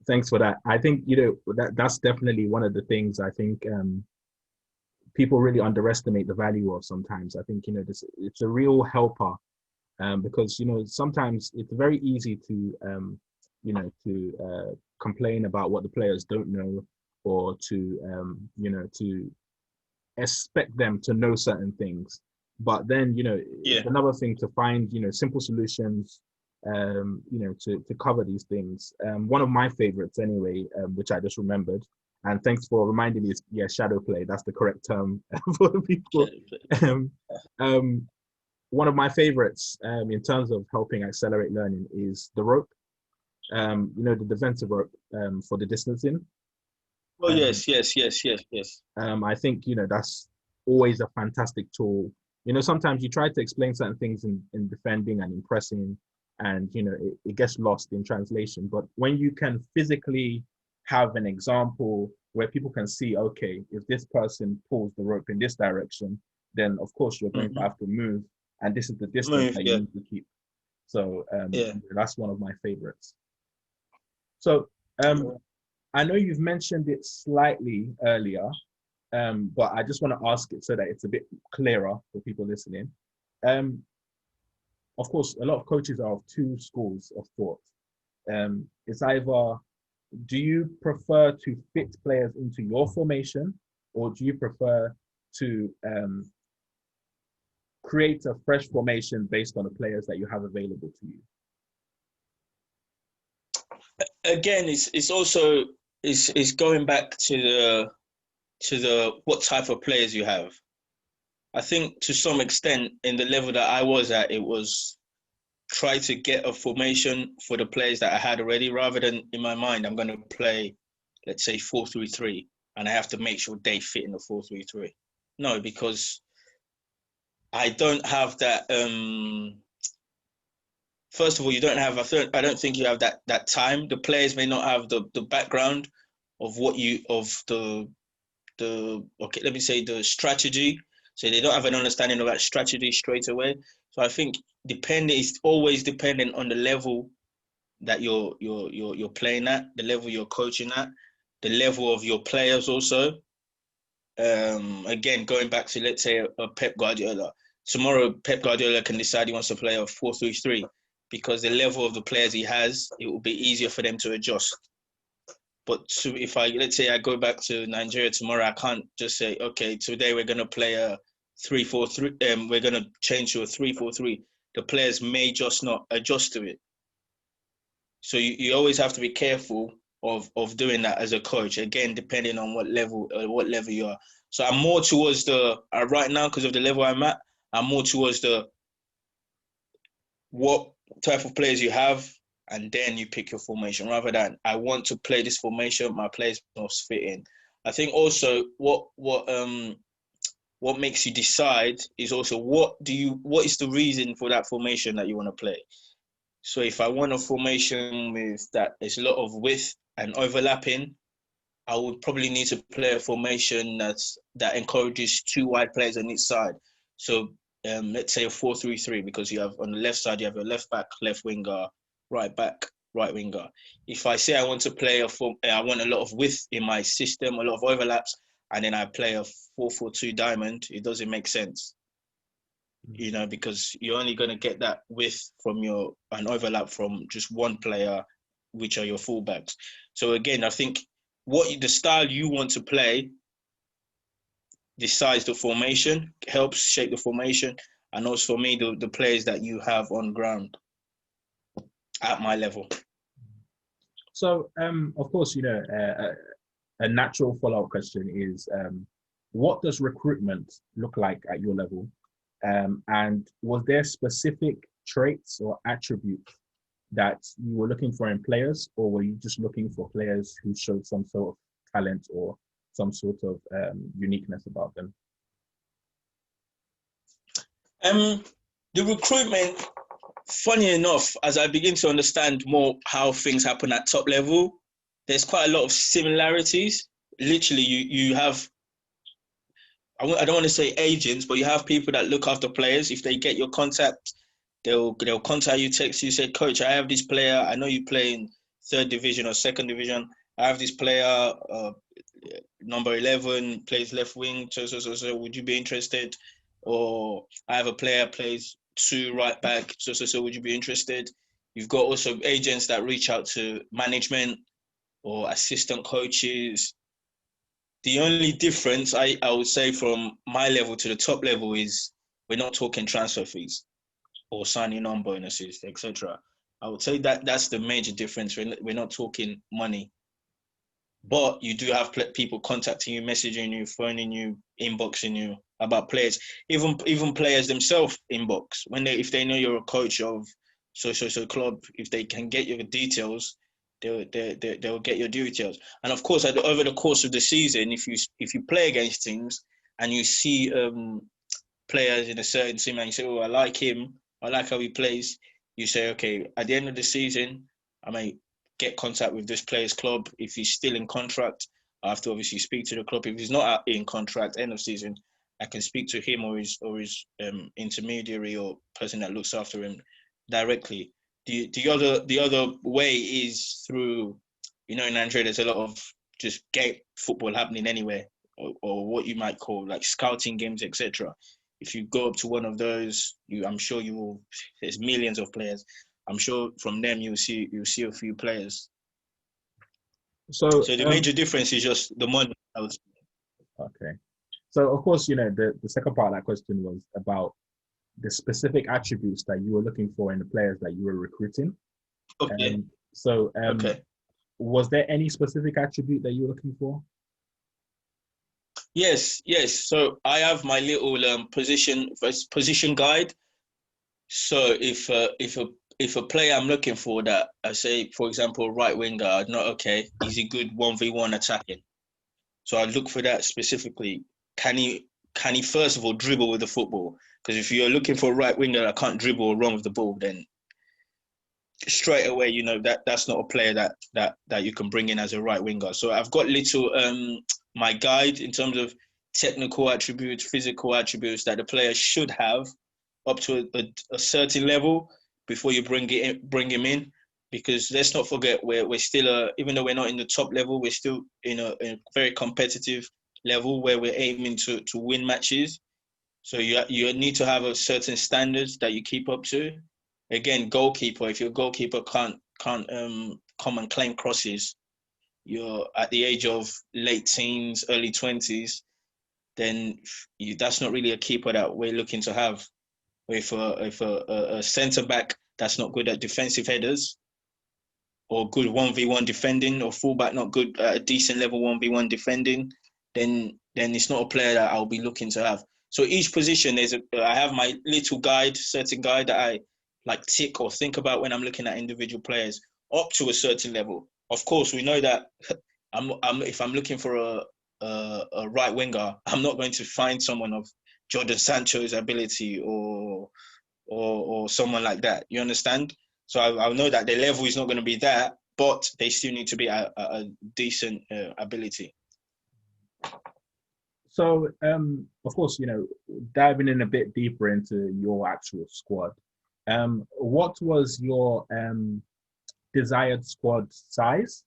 Thanks for that. I think that's definitely one of the things I think people really underestimate the value of sometimes. I think it's a real helper because sometimes it's very easy to complain about what the players don't know, or to to expect them to know certain things. But then it's another thing to find simple solutions to cover these things. One of my favorites anyway, which I just remembered, and thanks for reminding me, is shadow play. That's the correct term for the people. One of my favorites in terms of helping accelerate learning is the rope. The defensive rope for the distancing.
Oh, yes.
I think that's always a fantastic tool. Sometimes you try to explain certain things in defending and in pressing, and it gets lost in translation. But when you can physically have an example where people can see, okay, if this person pulls the rope in this direction, then of course you're going to have to move, and this is the distance that you need to keep. So that's one of my favorites. So I know you've mentioned it slightly earlier, but I just want to ask it so that it's a bit clearer for people listening. Of course, a lot of coaches are of two schools of thought. It's either, do you prefer to fit players into your formation, or do you prefer to create a fresh formation based on the players that you have available to you?
Again, it's also going back to the what type of players you have. I think to some extent in the level that I was at, it was try to get a formation for the players that I had already, rather than in my mind, I'm going to play, let's say 4-3-3, and I have to make sure they fit in the 4-3-3. No, because I don't have that. First of all, you don't have. I don't think you have that time. The players may not have the background of what you of the okay. Let me say the strategy. So they don't have an understanding of that strategy straight away. So I think it's always dependent on the level that you're playing at, the level you're coaching at, the level of your players also. Again, going back to, let's say, a Pep Guardiola. Tomorrow, Pep Guardiola can decide he wants to play a 4-3-3 because the level of the players he has, it will be easier for them to adjust. But if let's say I go back to Nigeria tomorrow, I can't just say, okay, today we're going to play a 3-4-3. We're going to change to a 3-4-3. The players may just not adjust to it. So you always have to be careful of doing that as a coach. Again, depending on what level you are. So I'm more towards right now, because of the level I'm at, I'm more towards what type of players you have, and then you pick your formation, rather than I want to play this formation, my players must fit in. I think also what makes you decide is also what is the reason for that formation that you want to play. So if I want a formation with that there's a lot of width and overlapping, I would probably need to play a formation that encourages two wide players on each side. So let's say a 4-3-3, because you have on the left side, you have a left back, left winger, right back, right winger. If I say I want to play I want a lot of width in my system, a lot of overlaps, and then I play a 4-4-2 diamond, it doesn't make sense. Because you're only going to get that width from an overlap from just one player, which are your fullbacks. So again, I think the style you want to play decides the formation, helps shape the formation, and also for me, the players that you have on ground at my level.
So, of course, a natural follow-up question is, what does recruitment look like at your level? And was there specific traits or attributes that you were looking for in players, or were you just looking for players who showed some sort of talent or some sort of uniqueness about them?
The recruitment, funny enough, as I begin to understand more how things happen at top level, there's quite a lot of similarities. Literally, you have, I don't want to say agents, but you have people that look after players. If they get your contact, they'll contact you, text you, say, Coach, I have this player. I know you play in 3rd division or 2nd division. I have this player, number 11, plays left wing. So would you be interested? Or I have a player plays 2 right back. So would you be interested? You've got also agents that reach out to management or assistant coaches. The only difference I would say from my level to the top level is we're not talking transfer fees or signing on bonuses, etc. I would say that's the major difference. We're not talking money, but you do have people contacting you, messaging you, phoning you, inboxing you about players. Even players themselves inbox if they know you're a coach of so club. If they can get your details, they'll get your details. And of course, over the course of the season, if you play against teams and you see players in a certain team and you say, oh, I like him, I like how he plays, you say, okay, at the end of the season, I may get contact with this player's club. If he's still in contract, I have to obviously speak to the club. If he's not in contract, end of season, I can speak to him or his intermediary or person that looks after him directly. The other way is through, in Nigeria, there's a lot of just game football happening anywhere, or what you might call like scouting games, etc. If you go up to one of those, I'm sure you will. There's millions of players. I'm sure from them you'll see a few players. So the major difference is just the money.
Okay. So of course, the second part of that question was about the specific attributes that you were looking for in the players that you were recruiting.
Okay.
Okay. Was there any specific attribute that you were looking for?
Yes. So I have my little position guide. So if a player I'm looking for that I say, for example, right winger, I'm not okay. Is he good 1v1 attacking? So I look for that specifically. Can he first of all dribble with the football? Because if you're looking for a right winger that can't dribble or run with the ball, then straight away you know that's not a player that you can bring in as a right winger. So I've got little my guide in terms of technical attributes, physical attributes that the player should have up to a certain level before you bring him in. Because let's not forget we're still even though we're not in the top level, we're still in a very competitive level where we're aiming to win matches. So you need to have a certain standards that you keep up to. Again, goalkeeper. If your goalkeeper can't come and claim crosses, you're at the age of late teens, early 20s, then that's not really a keeper that we're looking to have. If a centre back that's not good at defensive headers or good 1v1 defending, or fullback not good at a decent level 1v1 defending, then it's not a player that I'll be looking to have. So each position I have my little certain guide that I like tick or think about when I'm looking at individual players up to a certain level. Of course, we know that if I'm looking for a right winger, I'm not going to find someone of Jordan Sancho's ability or someone like that. You understand? So I know that the level is not going to be that, but they still need to be a decent ability.
So, of course, diving in a bit deeper into your actual squad, what was your desired squad size,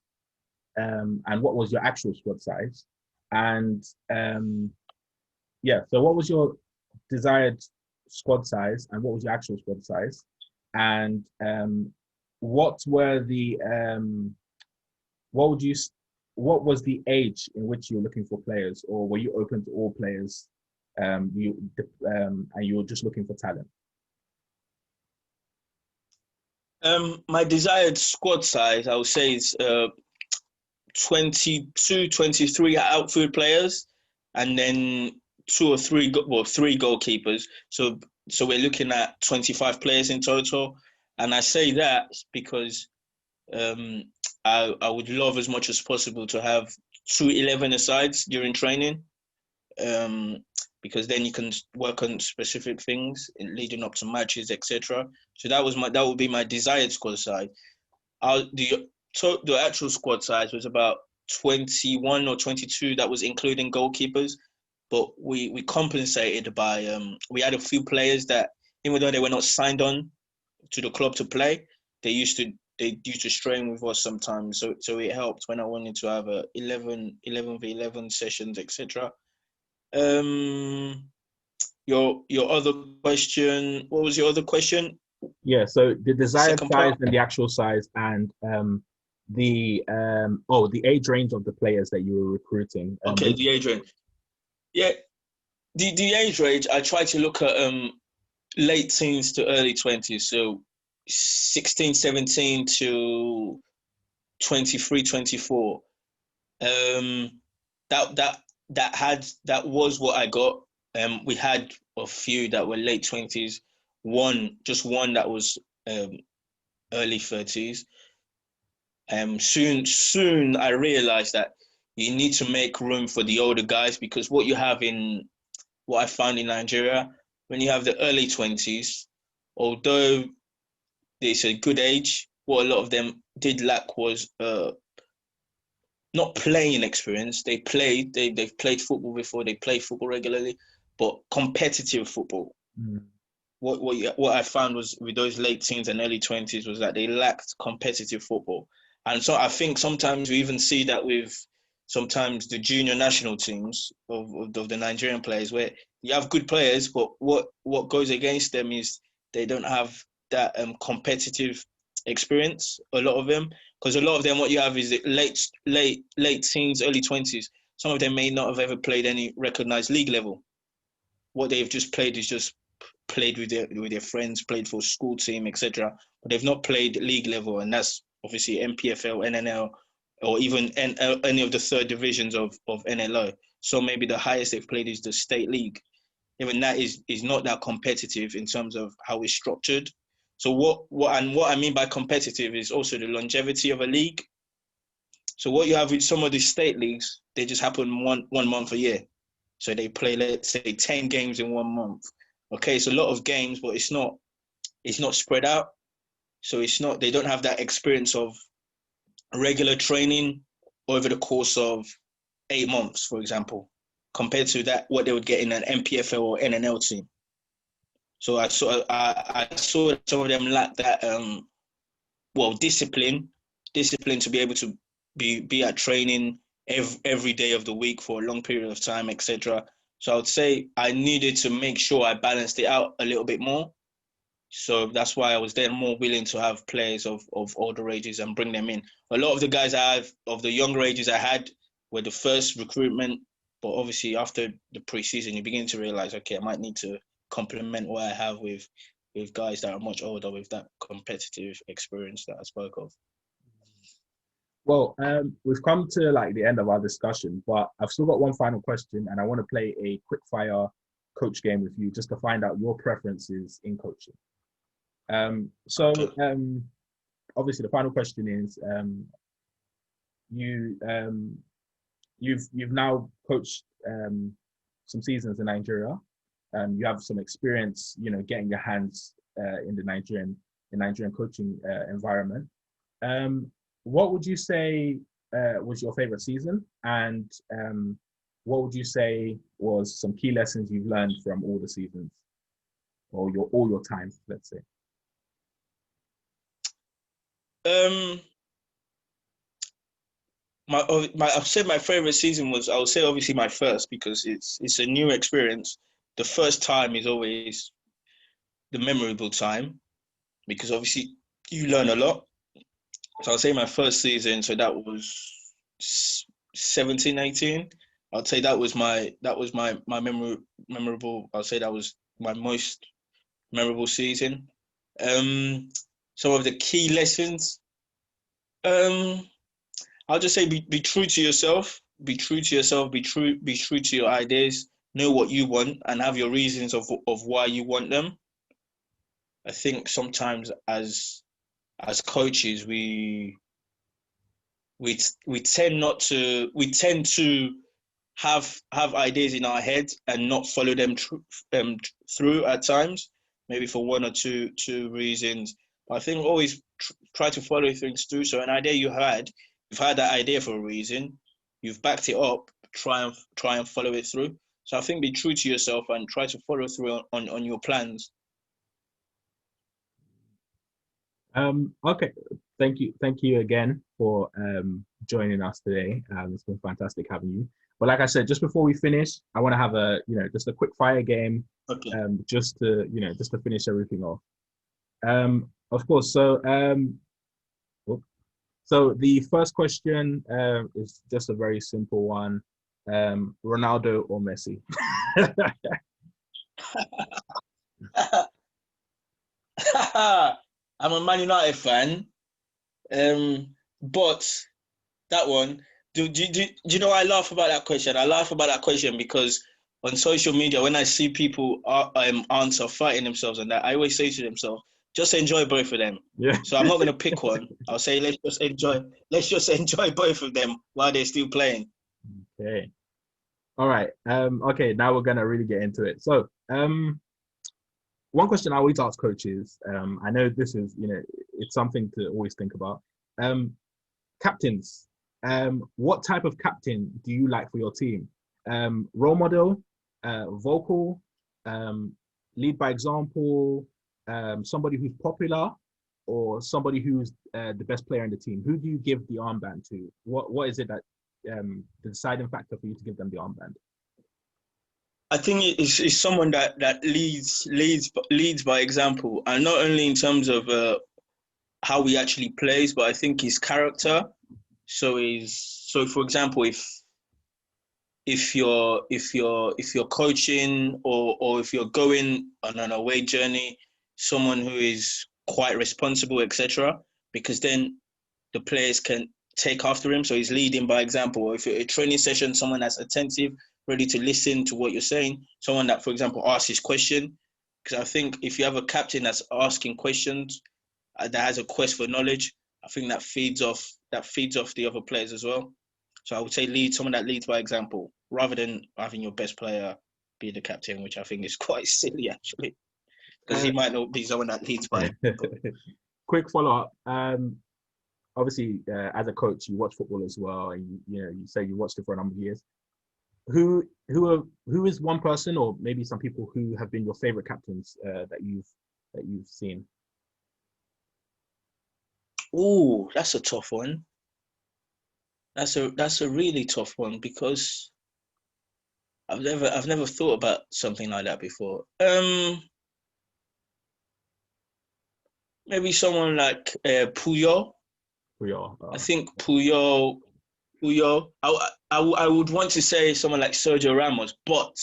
and what was your actual squad size? And so what was your desired squad size, and what was your actual squad size? And what were the what was the age in which you were looking for players, or were you open to all players? And you were just looking for talent?
My desired squad size, I would say, is 22, 23 outfield players, and then three goalkeepers. So we're looking at 25 players in total. And I say that because I would love as much as possible to have 11-a-sides during training, because then you can work on specific things leading up to matches, etc. So that would be my desired squad size. The actual squad size was about 21 or 22. That was including goalkeepers, but we compensated by we had a few players that, even though they were not signed on to the club to play, they used to strain with us sometimes. So it helped when I wanted to have 11v11 sessions, etc. Your other question. What was your other question?
Yeah, so the desired size and the actual size, and the age range of the players that you were recruiting.
Okay, the age range. Yeah, the age range, I try to look at late teens to early 20s. So 16, 17 to 23, 24. That was what I got. We had a few that were late 20s. Just one that was early 30s. Soon I realized that you need to make room for the older guys, because what I found in Nigeria, when you have the early 20s, although it's a good age, what a lot of them did lack was not playing experience. They've played football before, they play football regularly, but competitive football.
Mm.
What I found was with those late teens and early 20s was that they lacked competitive football. And so I think sometimes we even see that with sometimes the junior national teams of the Nigerian players, where you have good players, but what goes against them is they don't have that competitive experience, a lot of them. Because a lot of them, what you have is late teens, early 20s. Some of them may not have ever played any recognized league level. What they've just played is just played with their friends, played for school team, etc. But they've not played league level, and that's obviously MPFL, NNL, or even any of the third divisions of NLO. So maybe the highest they've played is the state league. even that is not that competitive in terms of how it's structured. So what I mean by competitive is also the longevity of a league. So what you have with some of these state leagues, they just happen one month a year. So they play, let's say, 10 games in 1 month. Okay, it's a lot of games, but it's not spread out. So they don't have that experience of regular training over the course of 8 months, for example, compared to that what they would get in an MPFL or NNL team. So I saw some of them lack that discipline to be able to be at training every day of the week for a long period of time, etc. So I would say I needed to make sure I balanced it out a little bit more. So that's why I was then more willing to have players of older ages and bring them in. A lot of the guys of the younger ages I had were the first recruitment, but obviously after the preseason, you begin to realize, okay, I might need to complement what I have with guys that are much older with that competitive experience that I spoke of.
Well, we've come to like the end of our discussion, but I've still got one final question, and I want to play a quick fire coach game with you just to find out your preferences in coaching. Obviously the final question is, you've now coached some seasons in Nigeria. You have some experience, getting your hands in the Nigerian coaching environment. What would you say was your favorite season, and what would you say was some key lessons you've learned from all the seasons, or all your time, let's say?
I've said my favorite season was, I would say obviously my first, because it's a new experience. The first time is always the memorable time, because obviously you learn a lot. So I'll say my first season, so that was 17, 18. I'd say that was my memorable. I'll say that was my most memorable season. Some of the key lessons. I'll just say be true to yourself. Be true to yourself. Be true to your ideas. Know what you want and have your reasons of why you want them. I think sometimes as coaches we tend to have ideas in our head and not follow them through at times, maybe for one or two reasons. But I think always try to follow things through. So an idea you've had that idea for a reason, you've backed it up, try and follow it through. So I think be true to yourself and try to follow through on your plans.
Okay, thank you again for joining us today. It's been fantastic having you. But like I said, just before we finish, I want to have just a quick fire game,
okay.
just to finish everything off. Of course. So the first question is just a very simple one: Ronaldo or Messi?
I'm a Man United fan, but that one, do you know why I laugh about that question? I laugh about that question because on social media, when I see people answer fighting themselves on that, I always say to themselves, just enjoy both of them.
Yeah.
So I'm not going to pick one. I'll say let's just enjoy both of them while they're still playing.
Okay. All right. Okay, now we're gonna really get into it. So, one question I always ask coaches, I know this is, it's something to always think about. Captains, what type of captain do you like for your team? Role model, vocal, lead by example, somebody who's popular, or somebody who's the best player in the team? Who do you give the armband to? What is it that the deciding factor for you to give them the armband?
I think it's someone that leads by example, and not only in terms of how he actually plays, but I think his character. So for example, if you're coaching or if you're going on an away journey, someone who is quite responsible, etc., because then the players can take after him. So he's leading by example. Or if you're a training session, someone that's attentive, ready to listen to what you're saying. Someone that, for example, asks his question. Because I think if you have a captain that's asking questions, that has a quest for knowledge, I think that feeds off the other players as well. So I would say someone that leads by example, rather than having your best player be the captain, which I think is quite silly actually, because he might not be someone that leads by example.
Quick follow-up. Obviously, as a coach, you watch football as well, and you say you watched it for a number of years. Who is one person, or maybe some people who have been your favorite captains that you've seen?
Oh, that's a tough one. That's a really tough one, because I've never thought about something like that before. Maybe someone like Puyol. I think Puyol. I would want to say someone like Sergio Ramos, but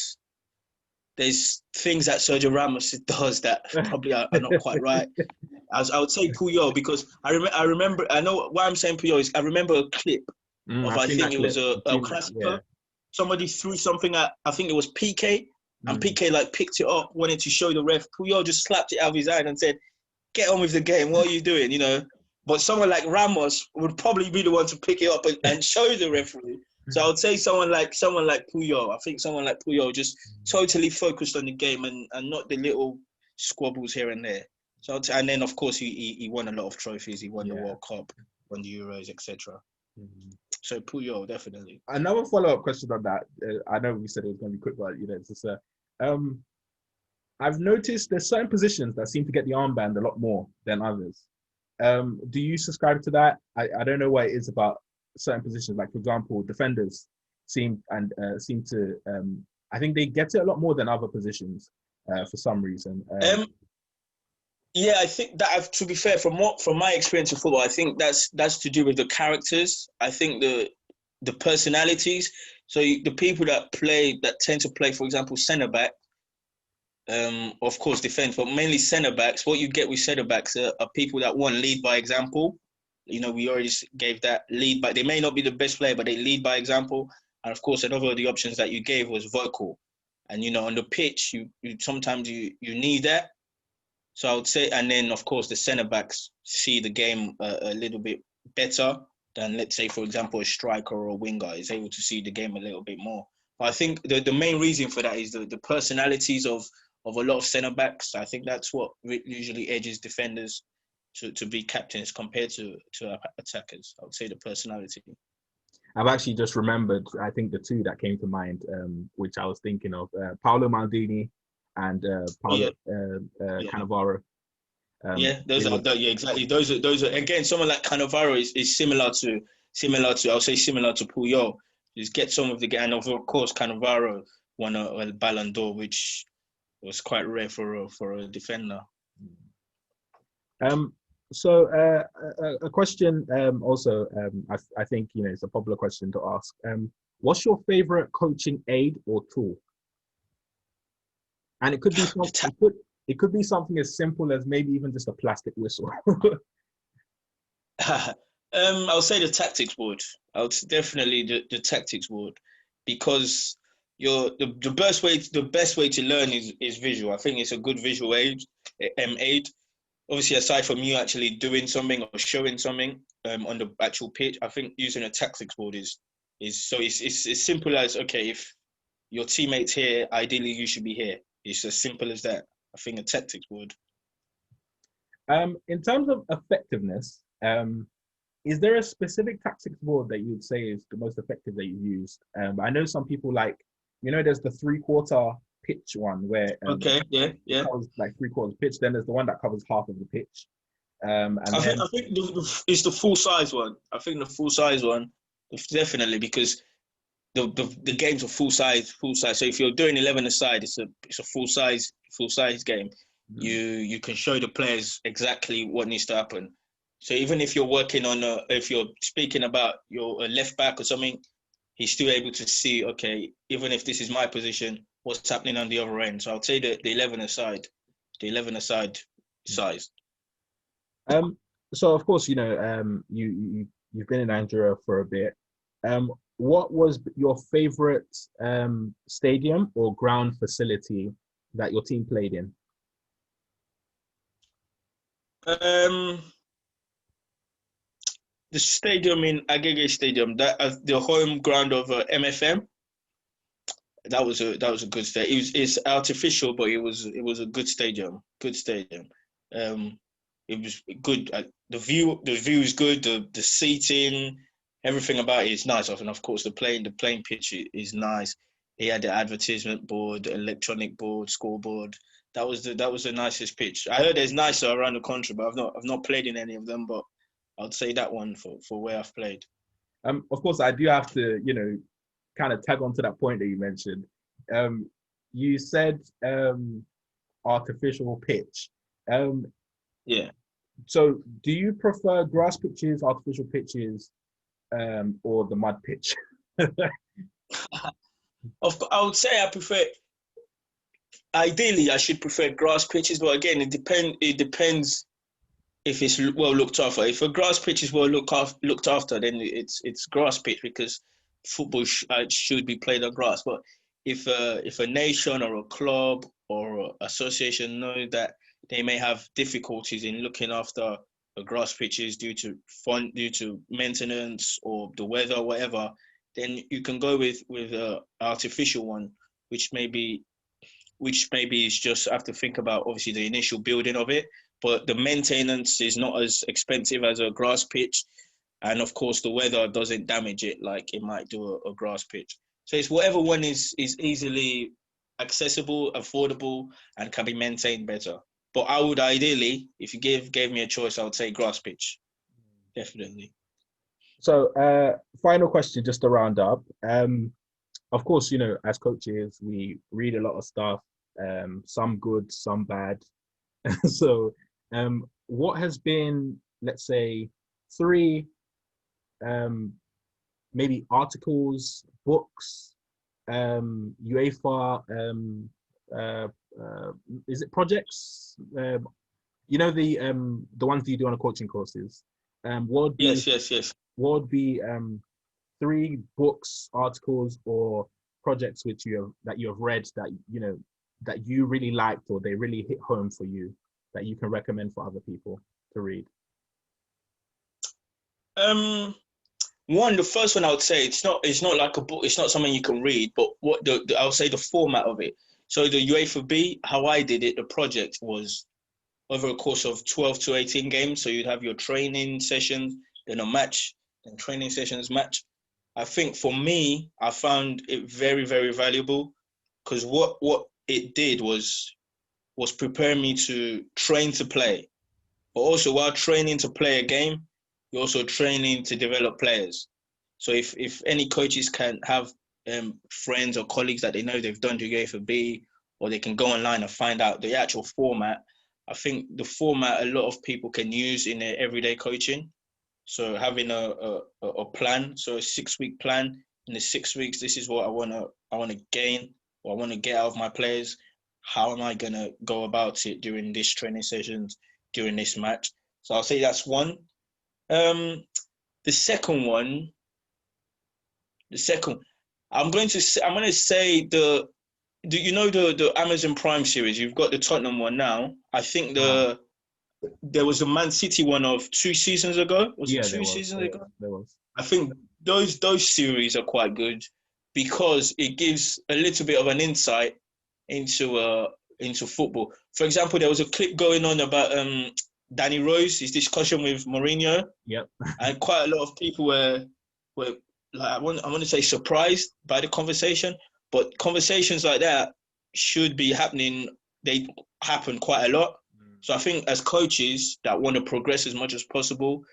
there's things that Sergio Ramos does that probably are not quite right. I would say Puyol, because I remember. I know why I'm saying Puyol is I remember a clip of I think it was a El Clasico. Yeah. Somebody threw something at, I think it was PK, and PK like picked it up, wanted to show the ref. Puyol just slapped it out of his hand and said, "Get on with the game. What are you doing?" But someone like Ramos would probably be the one to pick it up and show the referee. So I would say someone like Puyol. I think someone like Puyol just totally focused on the game and not the little squabbles here and there. So and then of course he won a lot of trophies. He won the World Cup, won the Euros, etc. So Puyol, definitely.
Another follow-up question on that. I know we said it was going to be quick, but it's just I've noticed there's certain positions that seem to get the armband a lot more than others. Do you subscribe to that? I don't know what it is about certain positions. Like, for example, defenders seem to I think they get it a lot more than other positions for some reason.
Yeah, I think that, to be fair, from my experience of football, I think that's to do with the characters. I think the personalities. So the people that tend to play, for example, centre back, of course, defense, but mainly centre backs. What you get with centre backs are people that lead by example. We already gave that lead by. They may not be the best player, but they lead by example. And of course, another of the options that you gave was vocal. And on the pitch, you sometimes you need that. So I would say, and then of course the centre backs see the game a little bit better than, let's say, for example, a striker or a winger is able to see the game a little bit more. But I think the main reason for that is the personalities of a lot of centre backs. I think that's what usually edges defenders to be captains compared to attackers. I would say the personality.
I've actually just remembered, I think the two that came to mind, which I was thinking of, Paolo Maldini and Paulo Cannavaro.
Exactly. Those are again, someone like Cannavaro is similar to I'll say similar to Puyol. Just get some of the game, and of course Cannavaro won a Ballon d'Or, which was quite rare for a defender.
So a question also, I think it's a popular question to ask. What's your favorite coaching aid or tool? And it could be something. It could be something as simple as maybe even just a plastic whistle.
I'll say the tactics board. I would definitely the tactics board, because the best way to learn is visual. I think it's a good visual aid. Obviously, aside from you actually doing something or showing something on the actual pitch, I think using a tactics board is so it's as simple as, okay, if your teammate's here, ideally you should be here. It's as simple as that. I think a tactics board.
In terms of effectiveness, is there a specific tactics board that you would say is the most effective that you've used? I know some people there's the 3/4 pitch one where it covers like 3/4 pitch. Then there's the one that covers half of the pitch. I
think it's the full size one. I think the full size one, definitely, because the games are full size. So if you're doing 11-a-side, it's a full size game. Mm-hmm. You can show the players exactly what needs to happen. So even if you're working on if you're speaking about your left back or something, he's still able to see, okay, even if this is my position, what's happening on the other end. So I'll say the 11-a-side size.
So of course, you've been in Nigeria for a bit. what was your favorite stadium or ground facility that your team played in?
The stadium in Agege Stadium, that the home ground of MFM. That was a good stadium. It's artificial, but it was a good stadium. Good stadium. It was good. The view is good. The seating, everything about it is nice. And of course, the playing pitch is nice. He had the advertisement board, the electronic board, scoreboard. That was the nicest pitch. I heard there's nicer around the country, but I've not played in any of them. But I'd say that one for where I've played.
Of course, I do have to, kind of tag on to that point that you mentioned. You said artificial pitch.
Yeah.
So do you prefer grass pitches, artificial pitches, or the mud pitch?
I would say I prefer. Ideally, I should prefer grass pitches, but again, it depends if it's well looked after. If a grass pitch is well looked after, then it's grass pitch because football should be played on grass. But if a nation or a club or an association know that they may have difficulties in looking after a grass pitches due to maintenance or the weather or whatever, then you can go with an artificial one, which maybe is just have to think about obviously the initial building of it, but the maintenance is not as expensive as a grass pitch, and of course the weather doesn't damage it like it might do a grass pitch. So it's whatever one is easily accessible, affordable, and can be maintained better. But I would ideally, if you gave me a choice, I would say grass pitch, definitely.
So, final question, just to round up. Of course, as coaches, we read a lot of stuff, some good, some bad. So, what has been, let's say, 3 maybe articles, books, UEFA, is it projects? The ones that you do on the coaching courses.
Yes.
What would be 3 books, articles, or projects that you have read that you really liked or they really hit home for you that you can recommend for other people to read?
The first one I would say it's not like a book. It's not something you can read, but what I would say the format of it. So the UEFA B, how I did it, the project was over a course of 12 to 18 games. So you'd have your training sessions, then a match, then training sessions, match. I think for me, I found it very, very valuable because what it did was prepare me to train to play. But also while training to play a game, you're also training to develop players. So if any coaches can have friends or colleagues that they know they've done the UEFA B, or they can go online and find out the actual format, I think the format a lot of people can use in their everyday coaching. So having a plan, so a 6-week plan. In the 6 weeks, this is what I wanna gain, or I want to get out of my players. How am I gonna go about it during this training sessions, during this match? So I'll say that's one. The second one, I'm going to say the Amazon Prime series. You've got the Tottenham one now. I think there was a Man City one of 2 seasons ago. Was it 2 seasons ago?
There was.
I think those series are quite good because it gives a little bit of an insight into football. For example, there was a clip going on about Danny Rose, his discussion with Mourinho.
Yep.
And quite a lot of people were like, I want to say surprised by the conversation, but conversations like that should be happening. They happen quite a lot. So I think as coaches that want to progress as much as possible,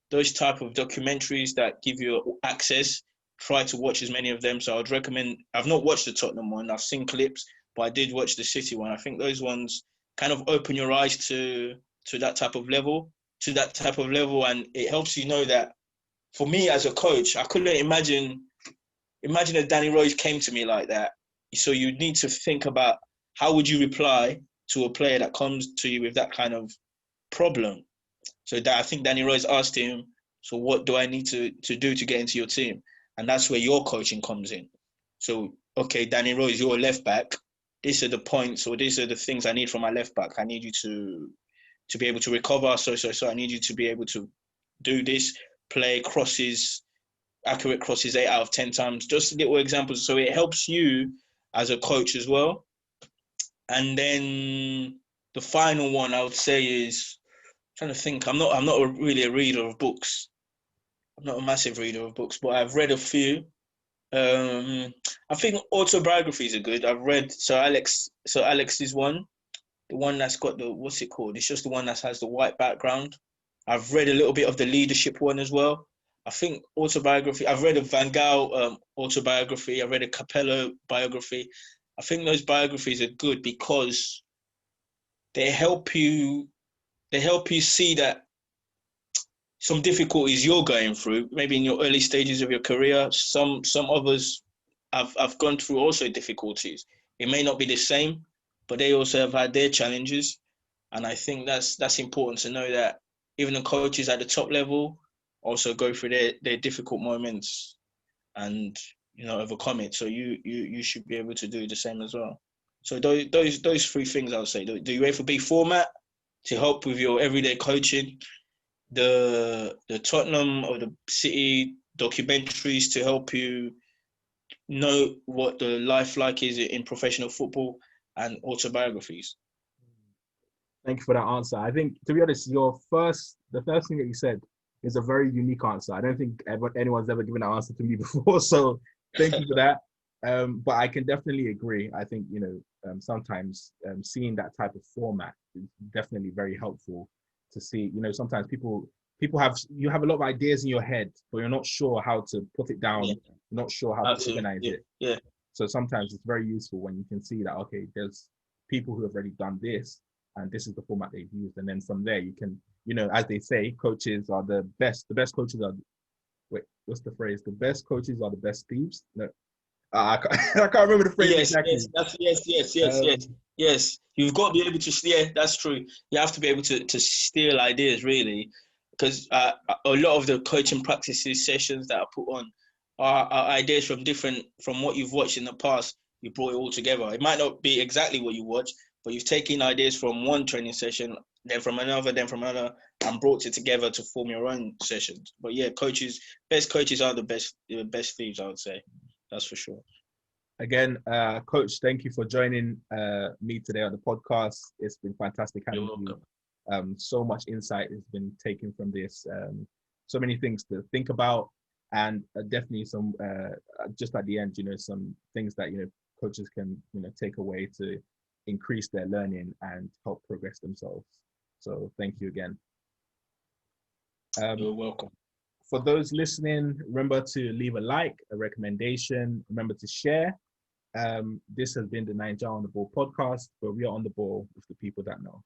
those type of documentaries that give you access, try to watch as many of them. So I'd recommend, I've not watched the Tottenham one, I've seen clips, but I did watch the City one. I think those ones kind of open your eyes to that type of level, and it helps you know that, for me as a coach, I couldn't imagine if Danny Rose came to me like that. So you need to think about how would you reply to a player that comes to you with that kind of problem. So that I think Danny Rose asked him, so what do I need to do to get into your team? And that's where your coaching comes in. So, okay, Danny Rose, you're a left back. These are the points, or these are the things I need from my left back. I need you to be able to recover. So I need you to be able to do this, play crosses, accurate crosses 8 out of 10 times. Just little examples. So it helps you as a coach as well. And then the final one I would say is, I'm trying to think. I'm not really a reader of books. I'm not a massive reader of books, but I've read a few. I think autobiographies are good. I've read Sir Alex's one, the one that's got the, what's it called? It's just the one that has the white background. I've read a little bit of the leadership one as well. I think autobiography. I've read a Van Gaal autobiography. I read a Capello biography. I think those biographies are good because they help you see that some difficulties you're going through, maybe in your early stages of your career. Some others have gone through also difficulties. It may not be the same, but they also have had their challenges. And I think that's important to know, that even the coaches at the top level also go through their difficult moments and, you know, overcome it. So you should be able to do the same as well. So those three things I would say: the UEFA B format to help with your everyday coaching, the Tottenham or the City documentaries to help you know what the life like is in professional football, and autobiographies.
Thank you for that answer. I think, to be honest, the first thing that you said is a very unique answer. I don't think anyone's ever given that answer to me before. So thank you for that. But I can definitely agree. I think, you know, sometimes seeing that type of format is definitely very helpful to see. You know, sometimes people have a lot of ideas in your head, but you're not sure how to put it down.
Yeah.
You're not sure how to organize it.
Yeah.
So sometimes it's very useful when you can see that, okay, there's people who have already done this, and this is the format they've used. And then from there, you can, you know, as they say, coaches are the best. The best coaches are, wait, what's the phrase? The best coaches are the best thieves. No, I can't remember the phrase exactly.
Yes. You've got to be able to, yeah, that's true. You have to be able to steal ideas, really, because a lot of the coaching practices sessions that I put on are ideas from what you've watched in the past. You brought it all together. It might not be exactly what you watched, but you've taken ideas from one training session, then from another, and brought it together to form your own sessions. But yeah, best coaches are the best thieves, I would say. That's for sure.
Again, Coach, thank you for joining me today on the podcast. It's been fantastic having you. So much insight has been taken from this. So many things to think about, and definitely some, just at the end, you know, some things that, you know, coaches can, you know, take away to increase their learning and help progress themselves. So thank you again.
You're welcome.
For those listening, remember to leave a like, a recommendation. Remember to share. This has been the Niger on the Ball podcast, where we are on the ball with the people that know.